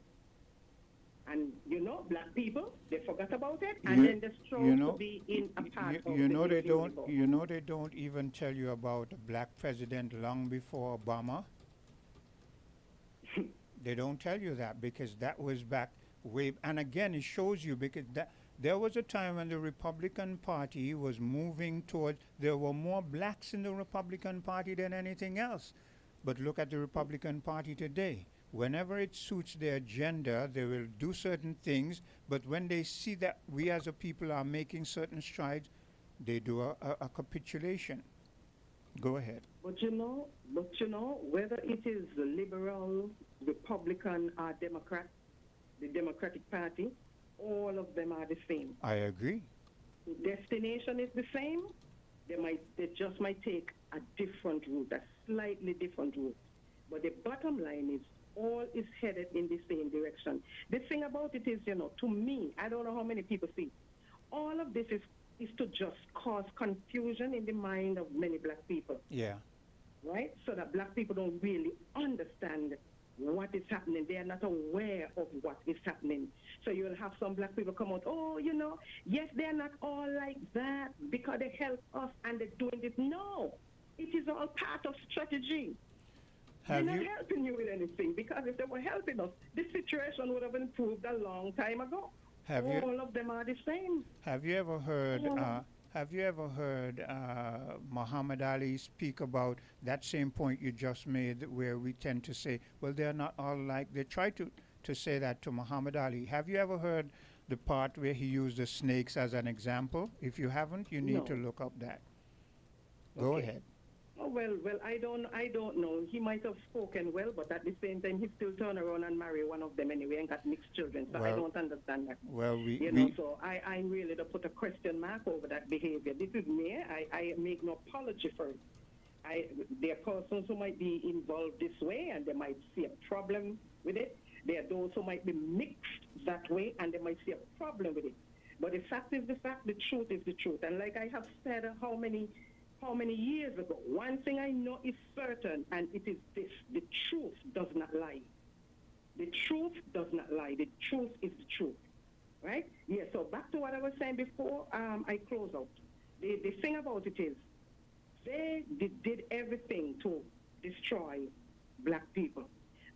And, black people, they forgot about it, and then they strove to be in a part of they don't even tell you about a black president long before Obama. They don't tell you that, because that was back way, and again, it shows you, because there was a time when the Republican Party was moving towards, there were more blacks in the Republican Party than anything else. But look at the Republican Party today. Whenever it suits their agenda, they will do certain things, but when they see that we as a people are making certain strides, they do a capitulation. Go ahead. But whether it is liberal, Republican, or Democrat, the Democratic Party, all of them are the same. I agree. The destination is the same, They just might take a different route, a slightly different route. But the bottom line is all is headed in the same direction. The thing about it is, to me, I don't know how many people see, all of this is to just cause confusion in the mind of many black people. Yeah. Right? So that black people don't really understand what is happening. They are not aware of what is happening. So you'll have some black people come out, oh, yes, they're not all like that because they help us and they're doing this. No, it is all part of strategy. They're not helping you with anything, because if they were helping us, this situation would have improved a long time ago. All of them are the same. Have you ever heard? Muhammad Ali speak about that same point you just made, where we tend to say, well, they're not all like. They try to say that to Muhammad Ali. Have you ever heard the part where he used the snakes as an example? If you haven't, you need to look up that. Go ahead. Oh, well, I don't know. He might have spoken well, but at the same time, he still turn around and marry one of them anyway and got mixed children. So I don't understand that. Well, so I really don't put a question mark over that behavior. This is me. I make no apology for it. There are persons who might be involved this way, and they might see a problem with it. There are those who might be mixed that way, and they might see a problem with it. But the fact is the fact, the truth is the truth. And like I have said how many years ago, one thing I know is certain, and it is this: the truth does not lie. The truth does not lie. The truth is the truth, right? Yeah, so back to what I was saying before I close out. The thing about it is, they did everything to destroy black people.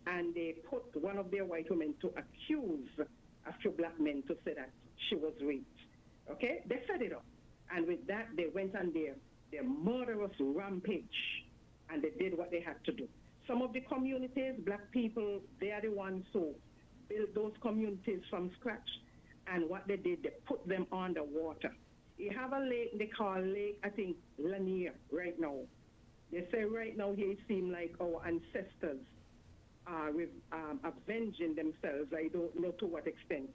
And they put one of their white women to accuse a few black men to say that she was raped. Okay? They set it up. And with that, they went on their murderous rampage, and they did what they had to do. Some of the communities, black people, they are the ones who built those communities from scratch. And what they did, they put them underwater. You have a lake they call Lake, I think, Lanier right now. They say right now here it seems like our ancestors are avenging themselves. I don't know to what extent.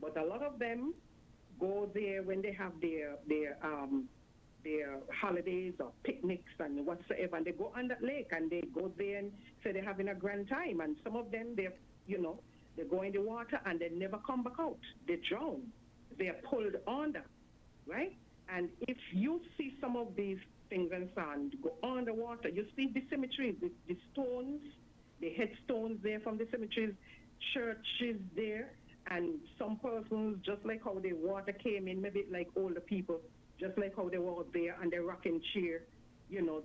But a lot of them go there when they have their holidays or picnics and whatsoever, and they go on that lake and they go there and say they're having a grand time. And some of them, they go in the water and they never come back out. They drown. They are pulled under, right? And if you see some of these things and sand go underwater, you see the cemeteries, the stones, the headstones there from the cemeteries, churches there, and some persons, just like how the water came in, maybe like older people, just like how they were there and they're rocking chair,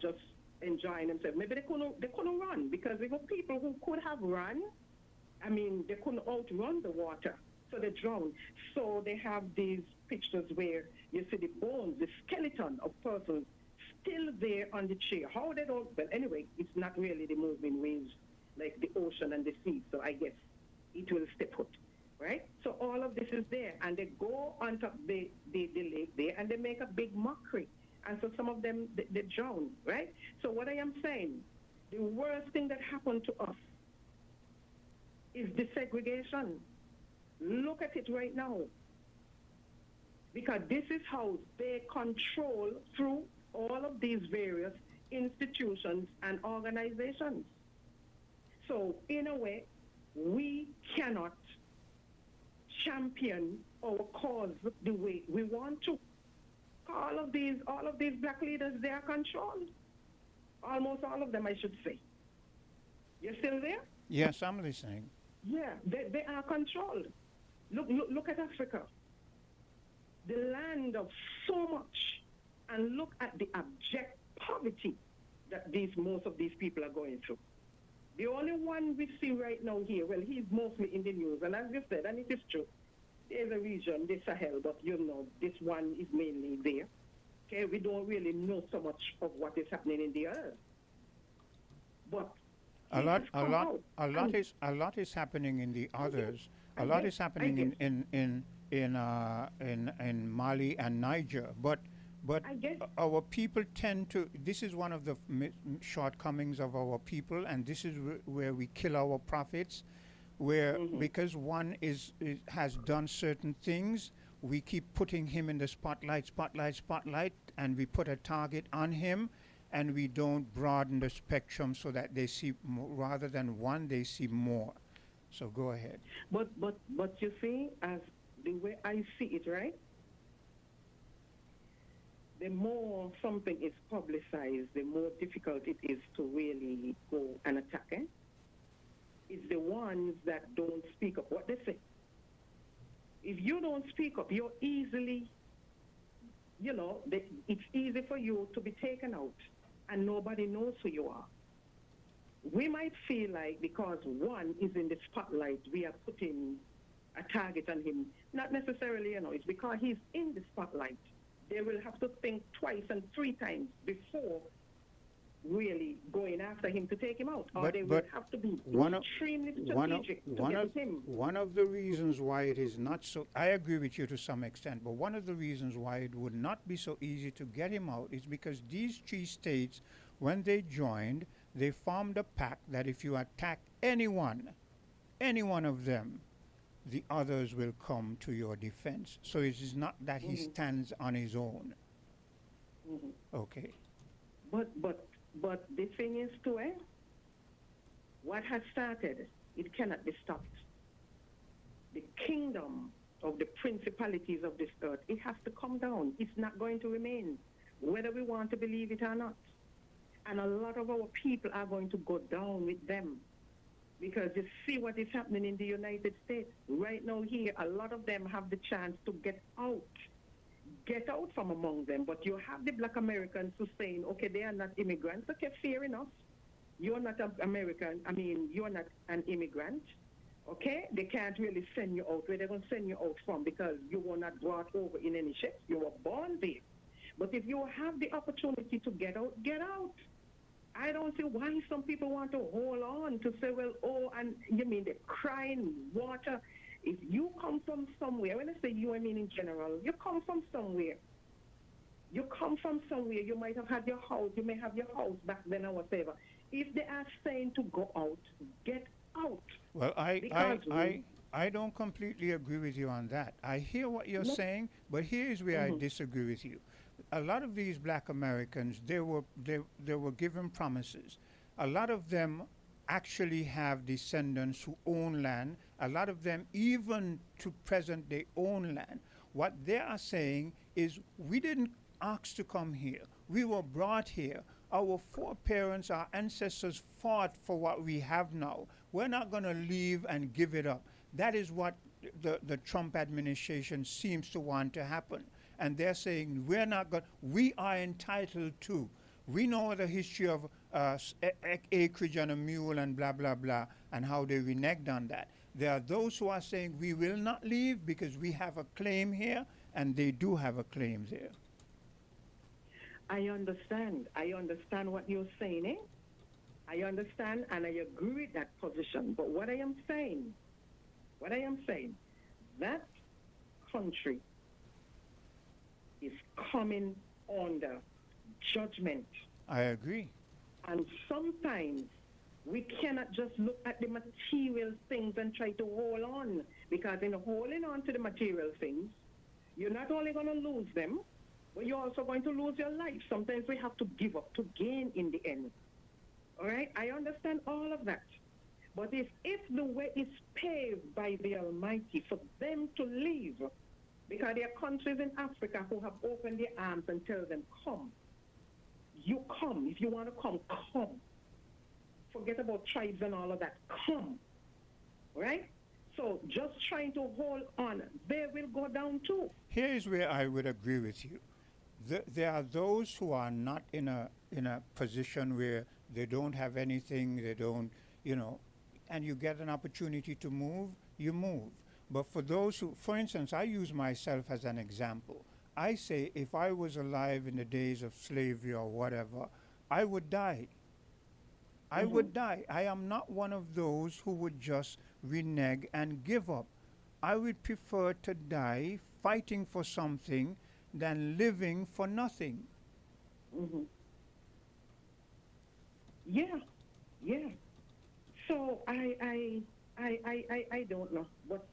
just enjoying themselves. Maybe they couldn't run, because there were people who could have run. I mean, they couldn't outrun the water, so they drowned. So they have these pictures where you see the bones, the skeleton of persons still there on the chair. How they don't, well, anyway, it's not really the moving waves like the ocean and the sea, so I guess it will stay put. Right? So all of this is there, and they go on top the lake there, and they make a big mockery. And so some of them, they drown, right? So what I am saying, the worst thing that happened to us is desegregation. Look at it right now. Because this is how they control through all of these various institutions and organizations. So in a way, we cannot champion our cause the way we want to. All of these black leaders, they are controlled. Almost all of them, I should say. You're still there? Yes, I'm listening. Yeah, they are controlled. Look at Africa, the land of so much, and look at the abject poverty that most of these people are going through. The only one we see right now here, well, he's mostly in the news, and as you said, and it is true, there's a region, the Sahel, but this one is mainly there. Okay, we don't really know so much of what is happening in the earth. But a lot is happening in the others. A lot is happening in Mali and Niger, but our people tend to. This is one of the shortcomings of our people, and this is where we kill our prophets. Where because one has done certain things, we keep putting him in the spotlight, and we put a target on him, and we don't broaden the spectrum so that they see rather than one, they see more. So go ahead. But you see, as the way I see it, right? The more something is publicized, the more difficult it is to really go and attack it. It's the ones that don't speak up what they say. If you don't speak up, you're easily, it's easy for you to be taken out and nobody knows who you are. We might feel like because one is in the spotlight, we are putting a target on him. Not necessarily, it's because he's in the spotlight. They will have to think twice and three times before really going after him to take him out. Or they will have to be extremely strategic to get him. One of the reasons why it is not so, I agree with you to some extent, but one of the reasons why it would not be so easy to get him out is because these three states, when they joined, they formed a pact that if you attack any one of them, the others will come to your defense. So it is not that he stands on his own. Okay. But the thing is too, what has started, it cannot be stopped. The kingdom of the principalities of this earth, it has to come down. It's not going to remain, whether we want to believe it or not. And a lot of our people are going to go down with them. Because you see what is happening in the United States. Right now here, a lot of them have the chance to get out from among them. But you have the black Americans who saying, okay, they are not immigrants. Okay, fair enough. You're not an American. You're not an immigrant. Okay? They can't really send you out. Where they're going to send you out from? Because you were not brought over in any ships. You were born there. But if you have the opportunity to get out, get out. I don't see why some people want to hold on to say, well, and you mean they're crying water. If you come from somewhere, when I say you, I mean in general, you come from somewhere. You might have had your house, you may have your house back then or whatever. If they are saying to go out, get out. Well, I don't completely agree with you on that. I hear what you're saying, but here's where I disagree with you. A lot of these black Americans, they were given promises. A lot of them actually have descendants who own land. A lot of them, even to present, they own land. What they are saying is, we didn't ask to come here. We were brought here. Our foreparents, our ancestors fought for what we have now. We're not going to leave and give it up. That is what the Trump administration seems to want to happen. And they're saying, we are entitled to. We know the history of acreage and a mule and blah, blah, blah, and how they reneged on that. There are those who are saying, we will not leave because we have a claim here, and they do have a claim there. I understand what you're saying, I understand, and I agree with that position. But what I am saying, that country is coming under judgment. I agree. And sometimes we cannot just look at the material things and try to hold on, because in holding on to the material things, you're not only going to lose them, but you're also going to lose your life. Sometimes we have to give up to gain in the end. All right? I understand all of that. But if the way is paved by the Almighty for them to leave, because there are countries in Africa who have opened their arms and tell them, come. You come. If you want to come, come. Forget about tribes and all of that. Come. Right? So just trying to hold on, they will go down too. Here is where I would agree with you. There are those who are not in a position where they don't have anything, they don't, and you get an opportunity to move, you move. But for those who, for instance, I use myself as an example. I say if I was alive in the days of slavery or whatever, I would die. I would die. I am not one of those who would just renege and give up. I would prefer to die fighting for something than living for nothing. Yeah. So I don't know, but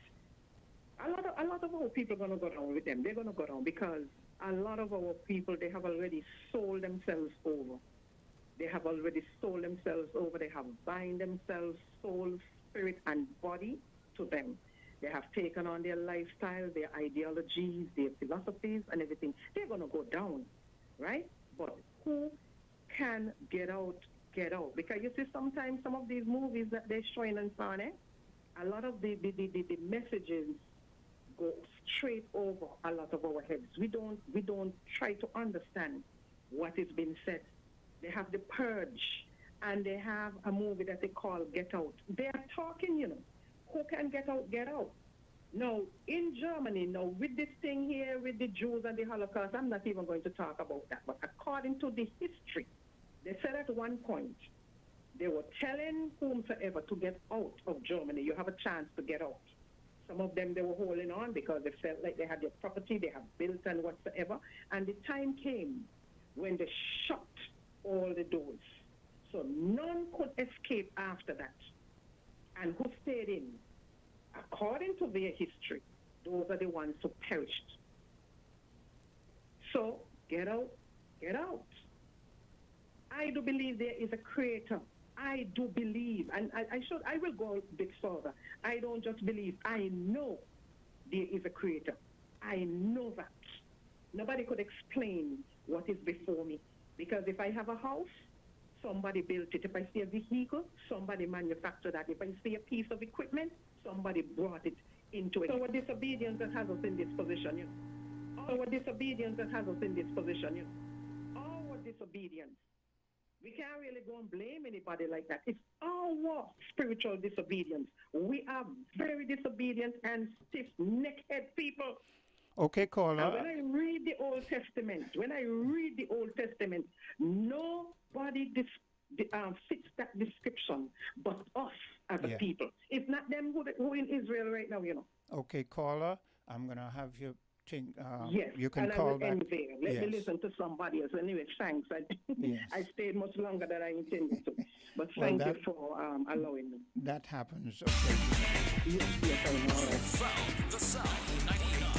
A lot of our people gonna go down with them. They're gonna go down because a lot of our people they have already sold themselves over. They have already sold themselves over. They have bind themselves, soul, spirit, and body to them. They have taken on their lifestyle, their ideologies, their philosophies, and everything. They're going to go down, right? But who can get out, get out? Because you see, sometimes some of these movies that they're showing and so on, a lot of the messages go straight over a lot of our heads. We don't try to understand what is being said. They have The Purge, and they have a movie that they call Get Out. They are talking, who can get out, get out. Now, in Germany, with this thing here, with the Jews and the Holocaust, I'm not even going to talk about that. But according to the history, they said at one point, they were telling whomsoever to get out of Germany. You have a chance to get out. Some of them, they were holding on because they felt like they had their property, they have built and whatsoever. And the time came when they shut all the doors. So none could escape after that. And who stayed in? According to their history, those are the ones who perished. So get out, get out. I do believe there is a creator. I do believe, and I will go a bit further. I don't just believe, I know there is a creator. I know that. Nobody could explain what is before me. Because if I have a house, somebody built it. If I see a vehicle, somebody manufactured that. If I see a piece of equipment, somebody brought it into it. So our disobedience that has us in this position, Our disobedience that has us in this position, Our disobedience. We can't really go and blame anybody like that. It's our spiritual disobedience. We are very disobedient and stiff-necked people. Okay, caller. And when I read the Old Testament, nobody fits that description but us as a people. It's not them who in Israel right now, Okay, caller, I'm going to have you think. Yes, you can and call I will back. end there. Let me listen to somebody else. Anyway, thanks. I stayed much longer than I intended to. But thank you for allowing me. That happens. Okay. Yes, I know. All right. From the South, 98.9.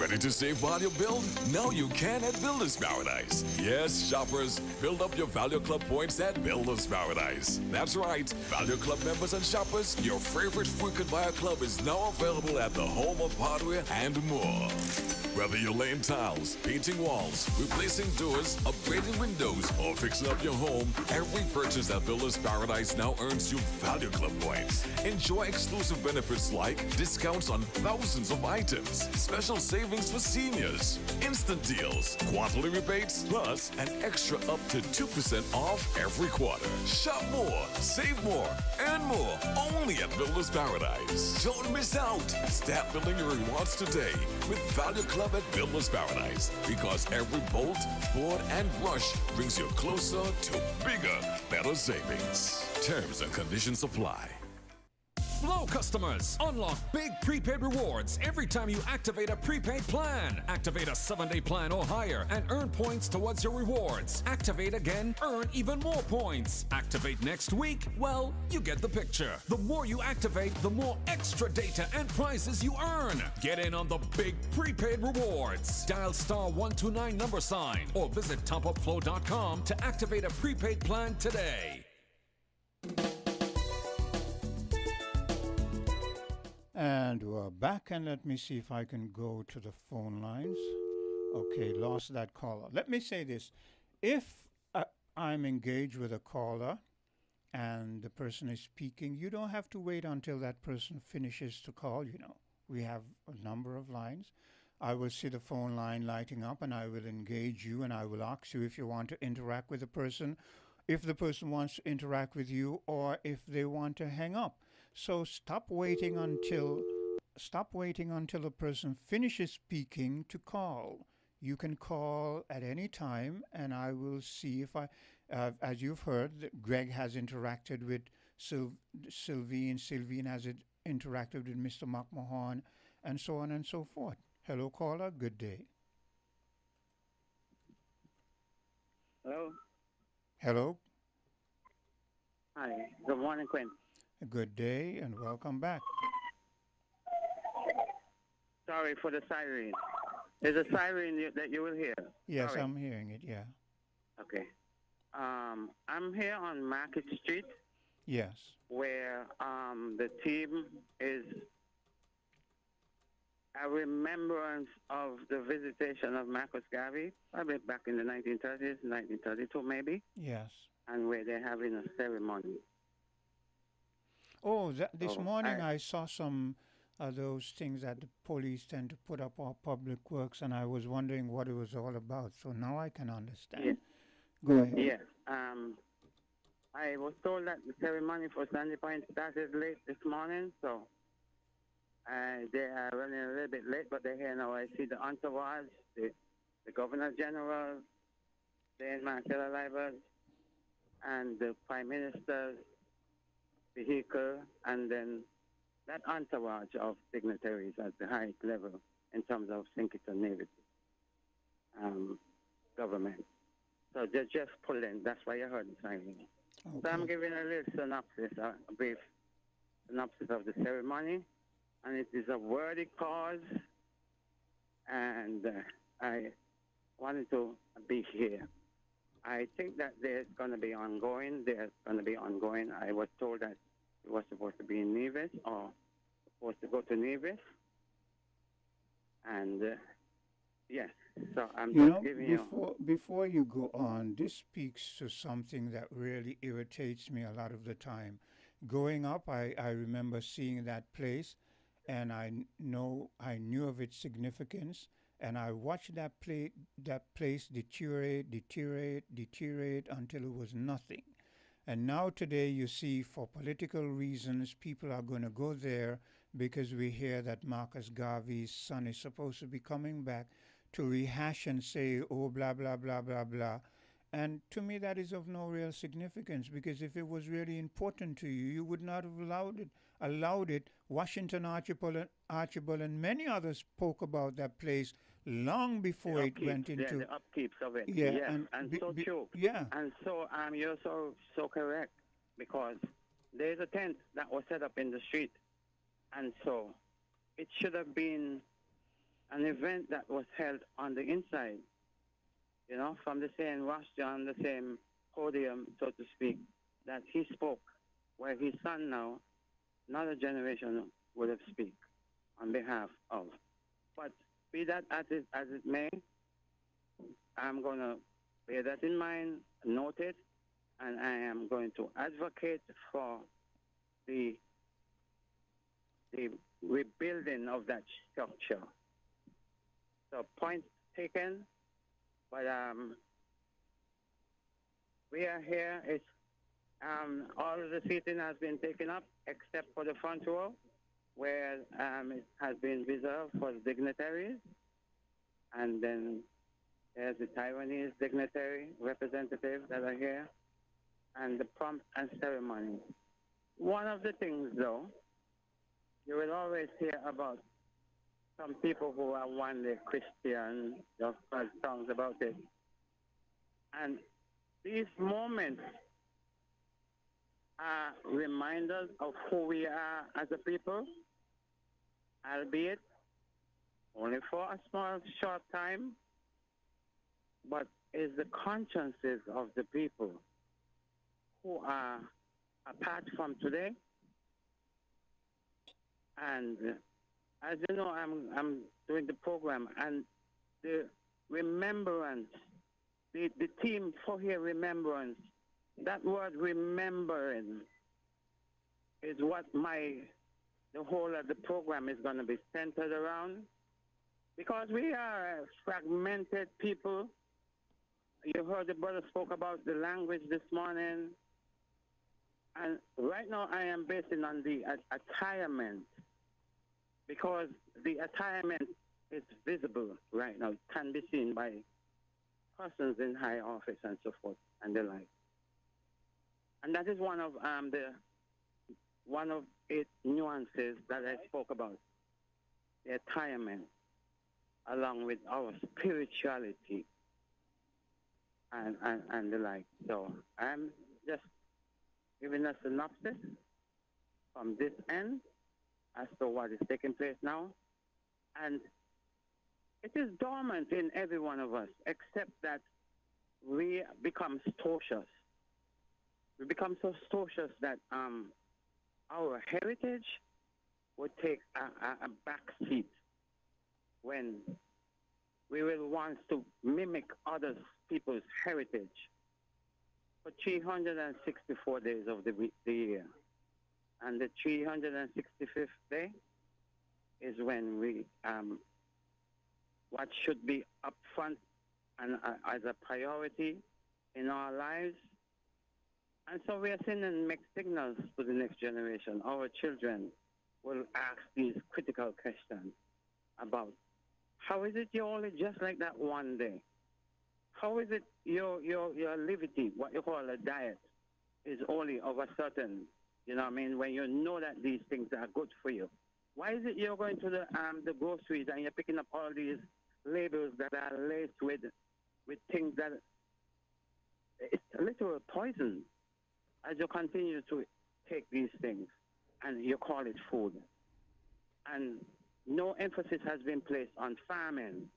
Ready to save while you build? Now you can at Builder's Paradise. Yes, shoppers, build up your Value Club points at Builder's Paradise. That's right, Value Club members and shoppers, your favorite frequent buyer club is now available at the home of hardware and more. Whether you're laying tiles, painting walls, replacing doors, upgrading windows, or fixing up your home, every purchase at Builder's Paradise now earns you Value Club points. Enjoy exclusive benefits like discounts on thousands of items, special savings for seniors, instant deals, quarterly rebates, plus an extra up to 2% off every quarter. Shop more, save more, and more only at Builder's Paradise. Don't miss out. Start building your rewards today with Value Club at Builder's Paradise, because every bolt, board, and brush brings you closer to bigger, better savings. Terms and conditions apply. Flow customers, unlock big prepaid rewards every time you activate a prepaid plan. Activate a 7-day plan or higher and earn points towards your rewards. Activate again, earn even more points. Activate next week, well, you get the picture. The more you activate, the more extra data and prizes you earn. Get in on the big prepaid rewards. Dial *129 or visit topupflow.com to activate a prepaid plan today. And we're back, and let me see if I can go to the phone lines. Okay, lost that caller. Let me say this. If I'm engaged with a caller and the person is speaking, you don't have to wait until that person finishes to call, We have a number of lines. I will see the phone line lighting up, and I will engage you, and I will ask you if you want to interact with the person, if the person wants to interact with you, or if they want to hang up. So stop waiting until a person finishes speaking to call. You can call at any time, and I will see if as you've heard, Greg has interacted with Sylvie, and Sylvie has interacted with Mr. McMahon, and so on and so forth. Hello, caller. Good day. Hello. Hello. Hi. Good morning, Quinn. Good day and welcome back. Sorry for the siren. There's a siren that you will hear. Yes, Sorry. I'm hearing it. Yeah. Okay. I'm here on Market Street Yes. where the team is a remembrance of the visitation of Marcus Garvey, probably back in the 1930s, 1932 maybe, Yes. and where they're having a ceremony. Oh, this So morning I saw some of those things that the police tend to put up on public works, and I was wondering what it was all about. So now I can understand. Yes. Go ahead. Yes. I was told that the ceremony for Sandy Point started late this morning, so they are running a little bit late, but they're here now. I see the entourage, the Governor General, the Marshal Alivers, and the Prime Minister's vehicle, and then that entourage of dignitaries at the highest level in terms of Sinkiton Nevis government. So they just pulled in. That's why you heard the siren. Okay. So I'm giving a little synopsis, a brief synopsis of the ceremony. And it is a worthy cause. And I wanted to be here. I think that there's going to be ongoing. I was told that it was supposed to be in Nevis or supposed to go to Nevis. And yes, so I'm You just know, giving before you go on, this speaks to something that really irritates me a lot of the time. Growing up, I remember seeing that place, and I knew of its significance, and I watched that place deteriorate until it was nothing. And now today you see, for political reasons, people are going to go there because we hear that Marcus Garvey's son is supposed to be coming back to rehash and say, oh, blah, blah, blah, blah, blah. And to me, that is of no real significance, because if it was really important to you, you would not have allowed it. Washington Archibald and many others spoke about that place long before it went into... the upkeeps of it. Yeah, yes, and so true. Yeah. And so you're so correct, because there's a tent that was set up in the street, and so it should have been an event that was held on the inside, you know, from the same rostrum, the same podium, so to speak, that he spoke, where his son now, another generation would have speak on behalf of. But be that as it may, I'm going to bear that in mind, note it, and I am going to advocate for the rebuilding of that structure. So point taken, but we are here. It's all of the seating has been taken up except for the front row, where it has been reserved for the dignitaries, and then there's the Taiwanese dignitary representatives that are here, and the pomp and ceremony. One of the things, though, you will always hear about some people who are one-day Christian, just heard songs about it. And these moments are reminders of who we are as a people, albeit only for a small, short time, but is the consciences of the people who are apart from today. And as you know, I'm doing the program, and the remembrance, the team for here, remembrance, that word remembering is what the whole of the program is going to be centered around, because we are a fragmented people. You heard the brother spoke about the language this morning, and right now I am basing on the attirement, because the attirement is visible right now. It can be seen by persons in high office and so forth and the like. And that is one of its nuances that I spoke about, the attirement, along with our spirituality. and the like. So I'm just giving a synopsis from this end as to what is taking place now. And it is dormant in every one of us, except that we become stocious. We become so stocious that our heritage would take a back seat when we will want to mimic other people's heritage for 364 days of the year. And the 365th day is when we, what should be upfront and as a priority in our lives. And so we are sending mixed signals to the next generation. Our children will ask these critical questions about how is it you're only just like that one day? How is it your levity, what you call a diet, is only of a certain, you know what I mean, when you know that these things are good for you? Why is it you're going to the groceries and you're picking up all these labels that are laced with things that it's a literal poison as you continue to take these things and you call it food? And no emphasis has been placed on farming.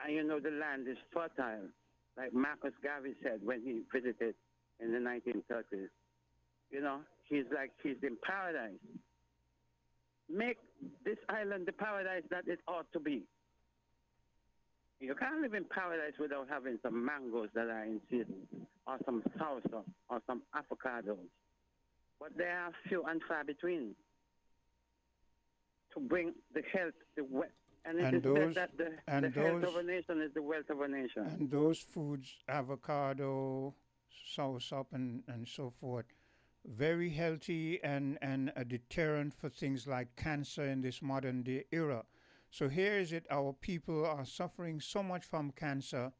And you know the land is fertile, like Marcus Garvey said when he visited in the 1930s. You know, he's in paradise. Make this island the paradise that it ought to be. You can't live in paradise without having some mangoes that are in season, or some salsa, or some avocados. But they are few and far between to bring the health, the wealth. And it is said that the health of a nation is the wealth of a nation. And those foods, avocado, soursop, and so forth, very healthy and a deterrent for things like cancer in this modern day era. So here is it, our people are suffering so much from cancer.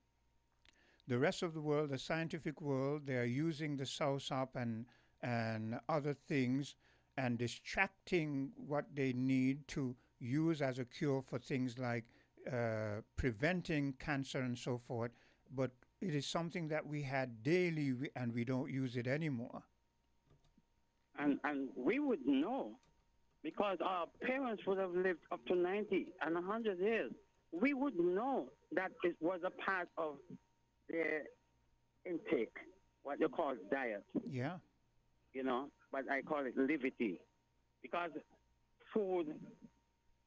The rest of the world, the scientific world, they are using the soursop and other things and distracting what they need to use as a cure for things like preventing cancer and so forth. But it is something that we had daily and we don't use it anymore. And we would know because our parents would have lived up to 90 and 100 years. We would know that it was a part of their intake, what you call diet. Yeah. You know, but I call it levity. Because food is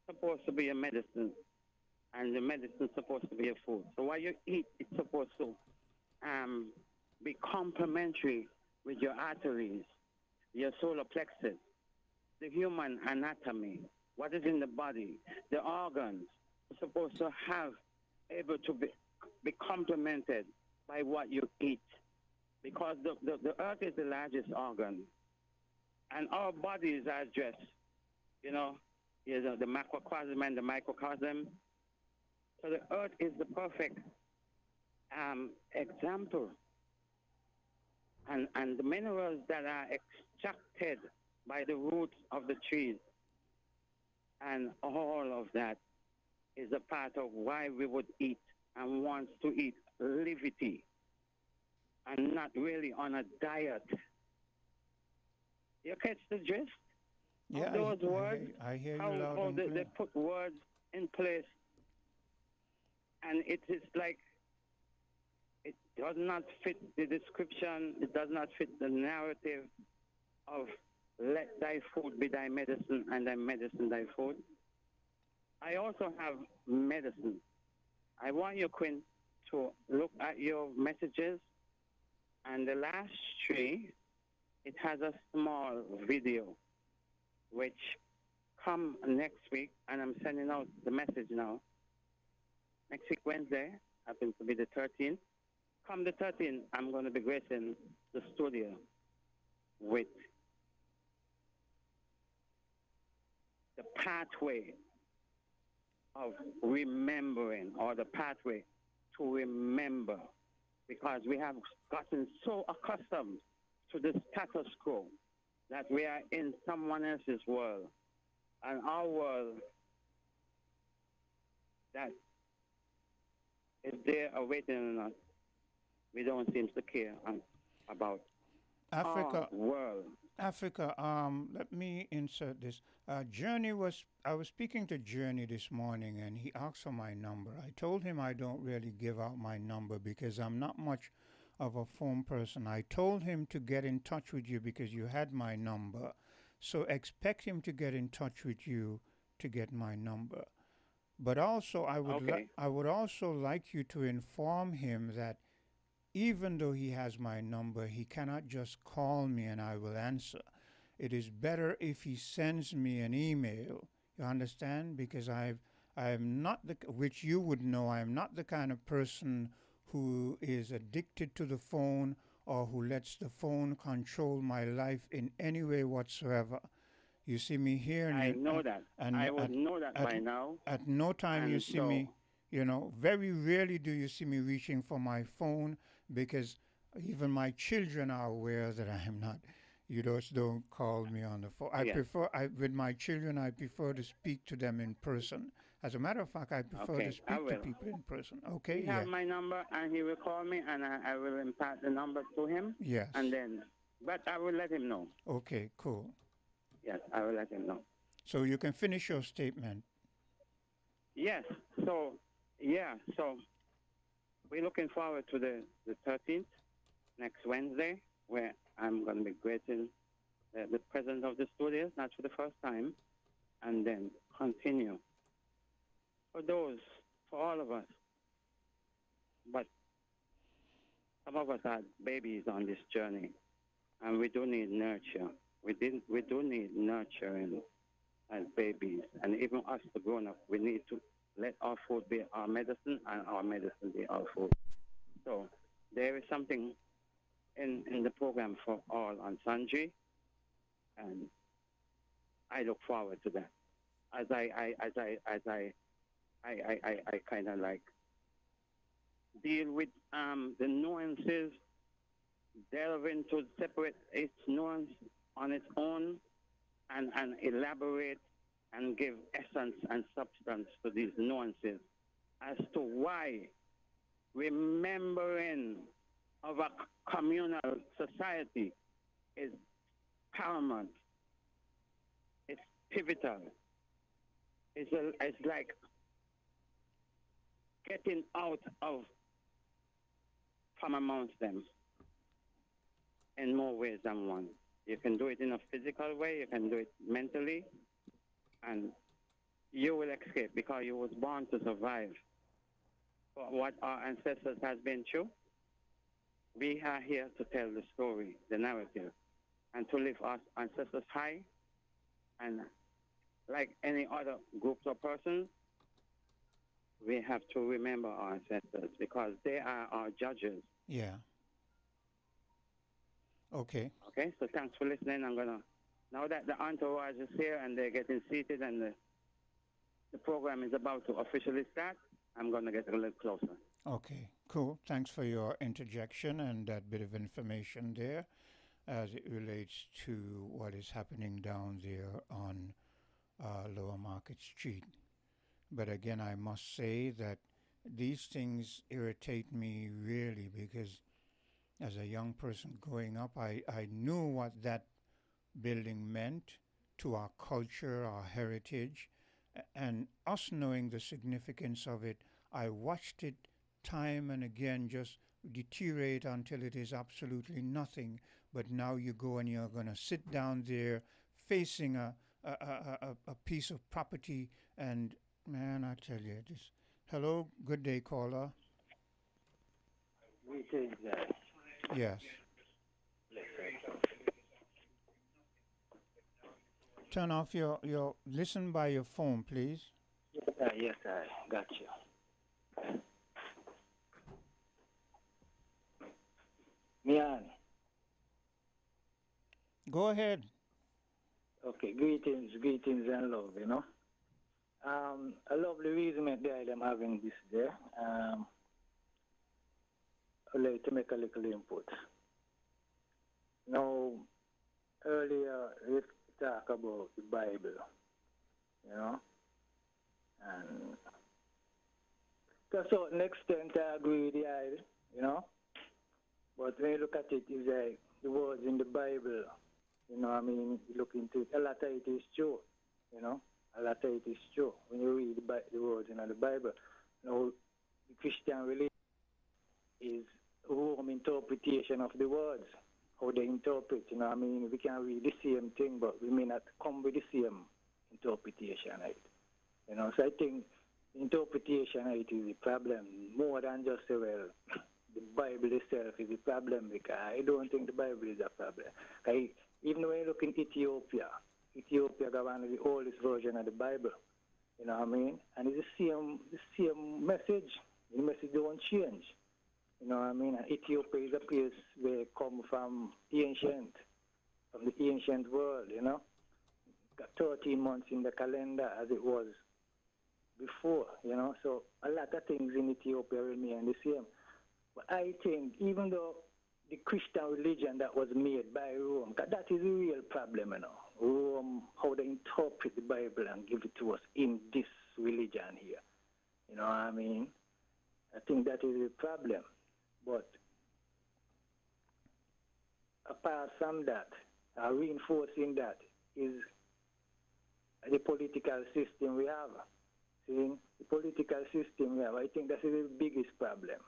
supposed to be a medicine, and the medicine is supposed to be a food. So what you eat, it's supposed to be complementary with your arteries, your solar plexus, the human anatomy, what is in the body, the organs are supposed to have able to be complemented by what you eat. Because the earth is the largest organ. And our bodies are just, you know, the macrocosm and the microcosm. So the earth is the perfect example. And the minerals that are extracted by the roots of the trees and all of that is a part of why we would eat and want to eat levity and not really on a diet. You catch the gist? Yeah, of those words? I hear you how loud and they clear. put words in place, and it is like it does not fit the description, it does not fit the narrative of let thy food be thy medicine and thy medicine thy food. I also have medicine. I want you, Quinn, to look at your messages, and the last three, it has a small video, which come next week, and I'm sending out the message now. Next week, Wednesday, happens to be the 13th. Come the 13th, I'm going to be gracing the studio with the pathway of remembering, or the pathway to remember, because we have gotten so accustomed to the status quo that we are in someone else's world, and our world that is there awaiting us we don't seem to care about Africa, our world. Africa. Let me insert this. I was speaking to Journey this morning, and he asked for my number. I told him I don't really give out my number because I'm not much of a phone person. I told him to get in touch with you because you had my number. So expect him to get in touch with you to get my number. But also, Okay. I would also like you to inform him that even though he has my number, he cannot just call me and I will answer. It is better if he sends me an email. You understand? Because I am not which you would know, I am not the kind of person who is addicted to the phone or who lets the phone control my life in any way whatsoever. You see me here, I know that. and I would know that at, by now. at no time you And see so, me, very rarely do you see me reaching for my phone because even my children are aware that I am not. You just don't call me on the phone. yes. With my children, I prefer to speak to them in person. As a matter of fact, I prefer to Okay, I speak to will. people in person. Okay, He yeah. have my number, and he will call me, and I will impart the number to him. Yes. And then, but I will let him know. Okay, cool. Yes, I will let him know. So you can finish your statement. Yes. So, yeah. So, we're looking forward to the 13th, next Wednesday, where I'm going to be gracing the presence of the studios, not for the first time, and then continue. For all of us. But some of us had babies on this journey, and we do need nurture. We do need nurturing as babies, and even us, the grown-up, we need to let our food be our medicine, and our medicine be our food. So there is something in the program for all on Sanjay, and I look forward to that. As I kind of like deal with the nuances, delve into separate its nuance on its own, and elaborate and give essence and substance to these nuances as to why remembering of a communal society is paramount. It's pivotal. It's like getting out of from amongst them in more ways than one. You can do it in a physical way, you can do it mentally, and you will escape because you was born to survive. But what our ancestors has been through, we are here to tell the story, the narrative, and to lift our ancestors high. And like any other groups or persons, we have to remember our ancestors because they are our judges. Yeah. Okay. Okay, so thanks for listening. Now that the entourage is here and they're getting seated and the program is about to officially start, I'm going to get a little closer. Okay, cool. Thanks for your interjection and that bit of information there as it relates to what is happening down there on Lower Market Street. But again, I must say that these things irritate me really because as a young person growing up, I knew what that building meant to our culture, our heritage, and us knowing the significance of it. I watched it time and again just deteriorate until it is absolutely nothing. But now you go and you're going to sit down there facing a piece of property, and man, I tell you, this. Hello, good day, caller. Yes. Turn off your listen by your phone, please. Yes, I got you. Mian. Go ahead. Okay, greetings and love, you know. A lovely reason that I'm having this day. I'd like to make a little input. Now, earlier we talked about the Bible, you know, and to a certain extent I agree with the idea, you know, But when you look at it, it's like the words in the Bible, you know, I mean, you look into it, a lot of it is true, you know, a lot of it is true. When you read the words in the Bible, you know, the Christian religion is Rome interpretation of the words, how they interpret, you know, I mean, we can read the same thing, but we may not come with the same interpretation, right? You know, so I think interpretation, right, is the problem, more than just say, well, the Bible itself is a problem, because I don't think the Bible is a problem. Even when you look in Ethiopia got one of the oldest version of the Bible, you know what I mean? And it's the same message. The message don't change. You know what I mean? And Ethiopia is a place where it come from the ancient world, you know? Got 13 months in the calendar as it was before, you know? So a lot of things in Ethiopia remain the same. But I think even though the Christian religion that was made by Rome, that is a real problem, you know. Rome, how they interpret the Bible and give it to us in this religion here. You know what I mean? I think that is a problem. But apart from that, reinforcing that is the political system we have. See, the political system we have, I think that's the biggest problem.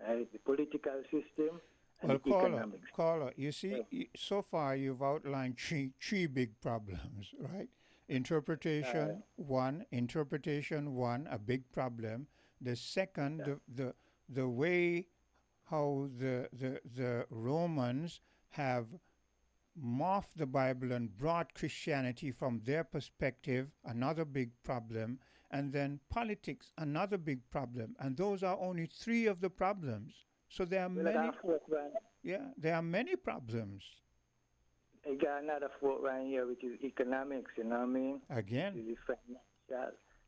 Right? The political system and Well, the economics. caller, you see, so far you've outlined three big problems, right? Interpretation, one, a big problem. The second, the way how the Romans have morphed the Bible and brought Christianity from their perspective, another big problem. And then politics, another big problem. And those are only three of the problems. So there are many. Yeah, there are many problems. I got another fourth one here, which is economics, you know what I mean? Again. This is financial.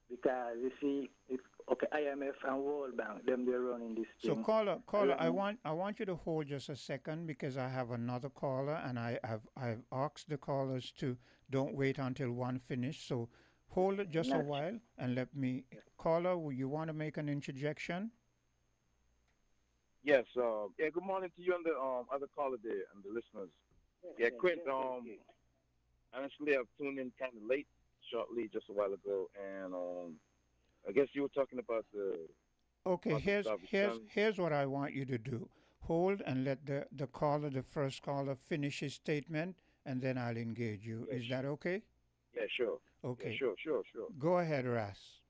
Because you see, IMF and World Bank, them they're running this thing. So caller, I want you to hold just a second, because I have another caller, and I've asked the callers to don't wait until one finish. So hold it just a while and let me. Caller, you want to make an interjection? Yes. Good morning to you and the other caller there and the listeners. Quint. Honestly, I've tuned in kind of late, shortly, just a while ago, and I guess you were talking about the. Okay. Here's what I want you to do. Hold and let the caller, the first caller, finish his statement, and then I'll engage you. Is that okay? Yeah, sure. Okay. Yeah, sure. Go ahead, Ras.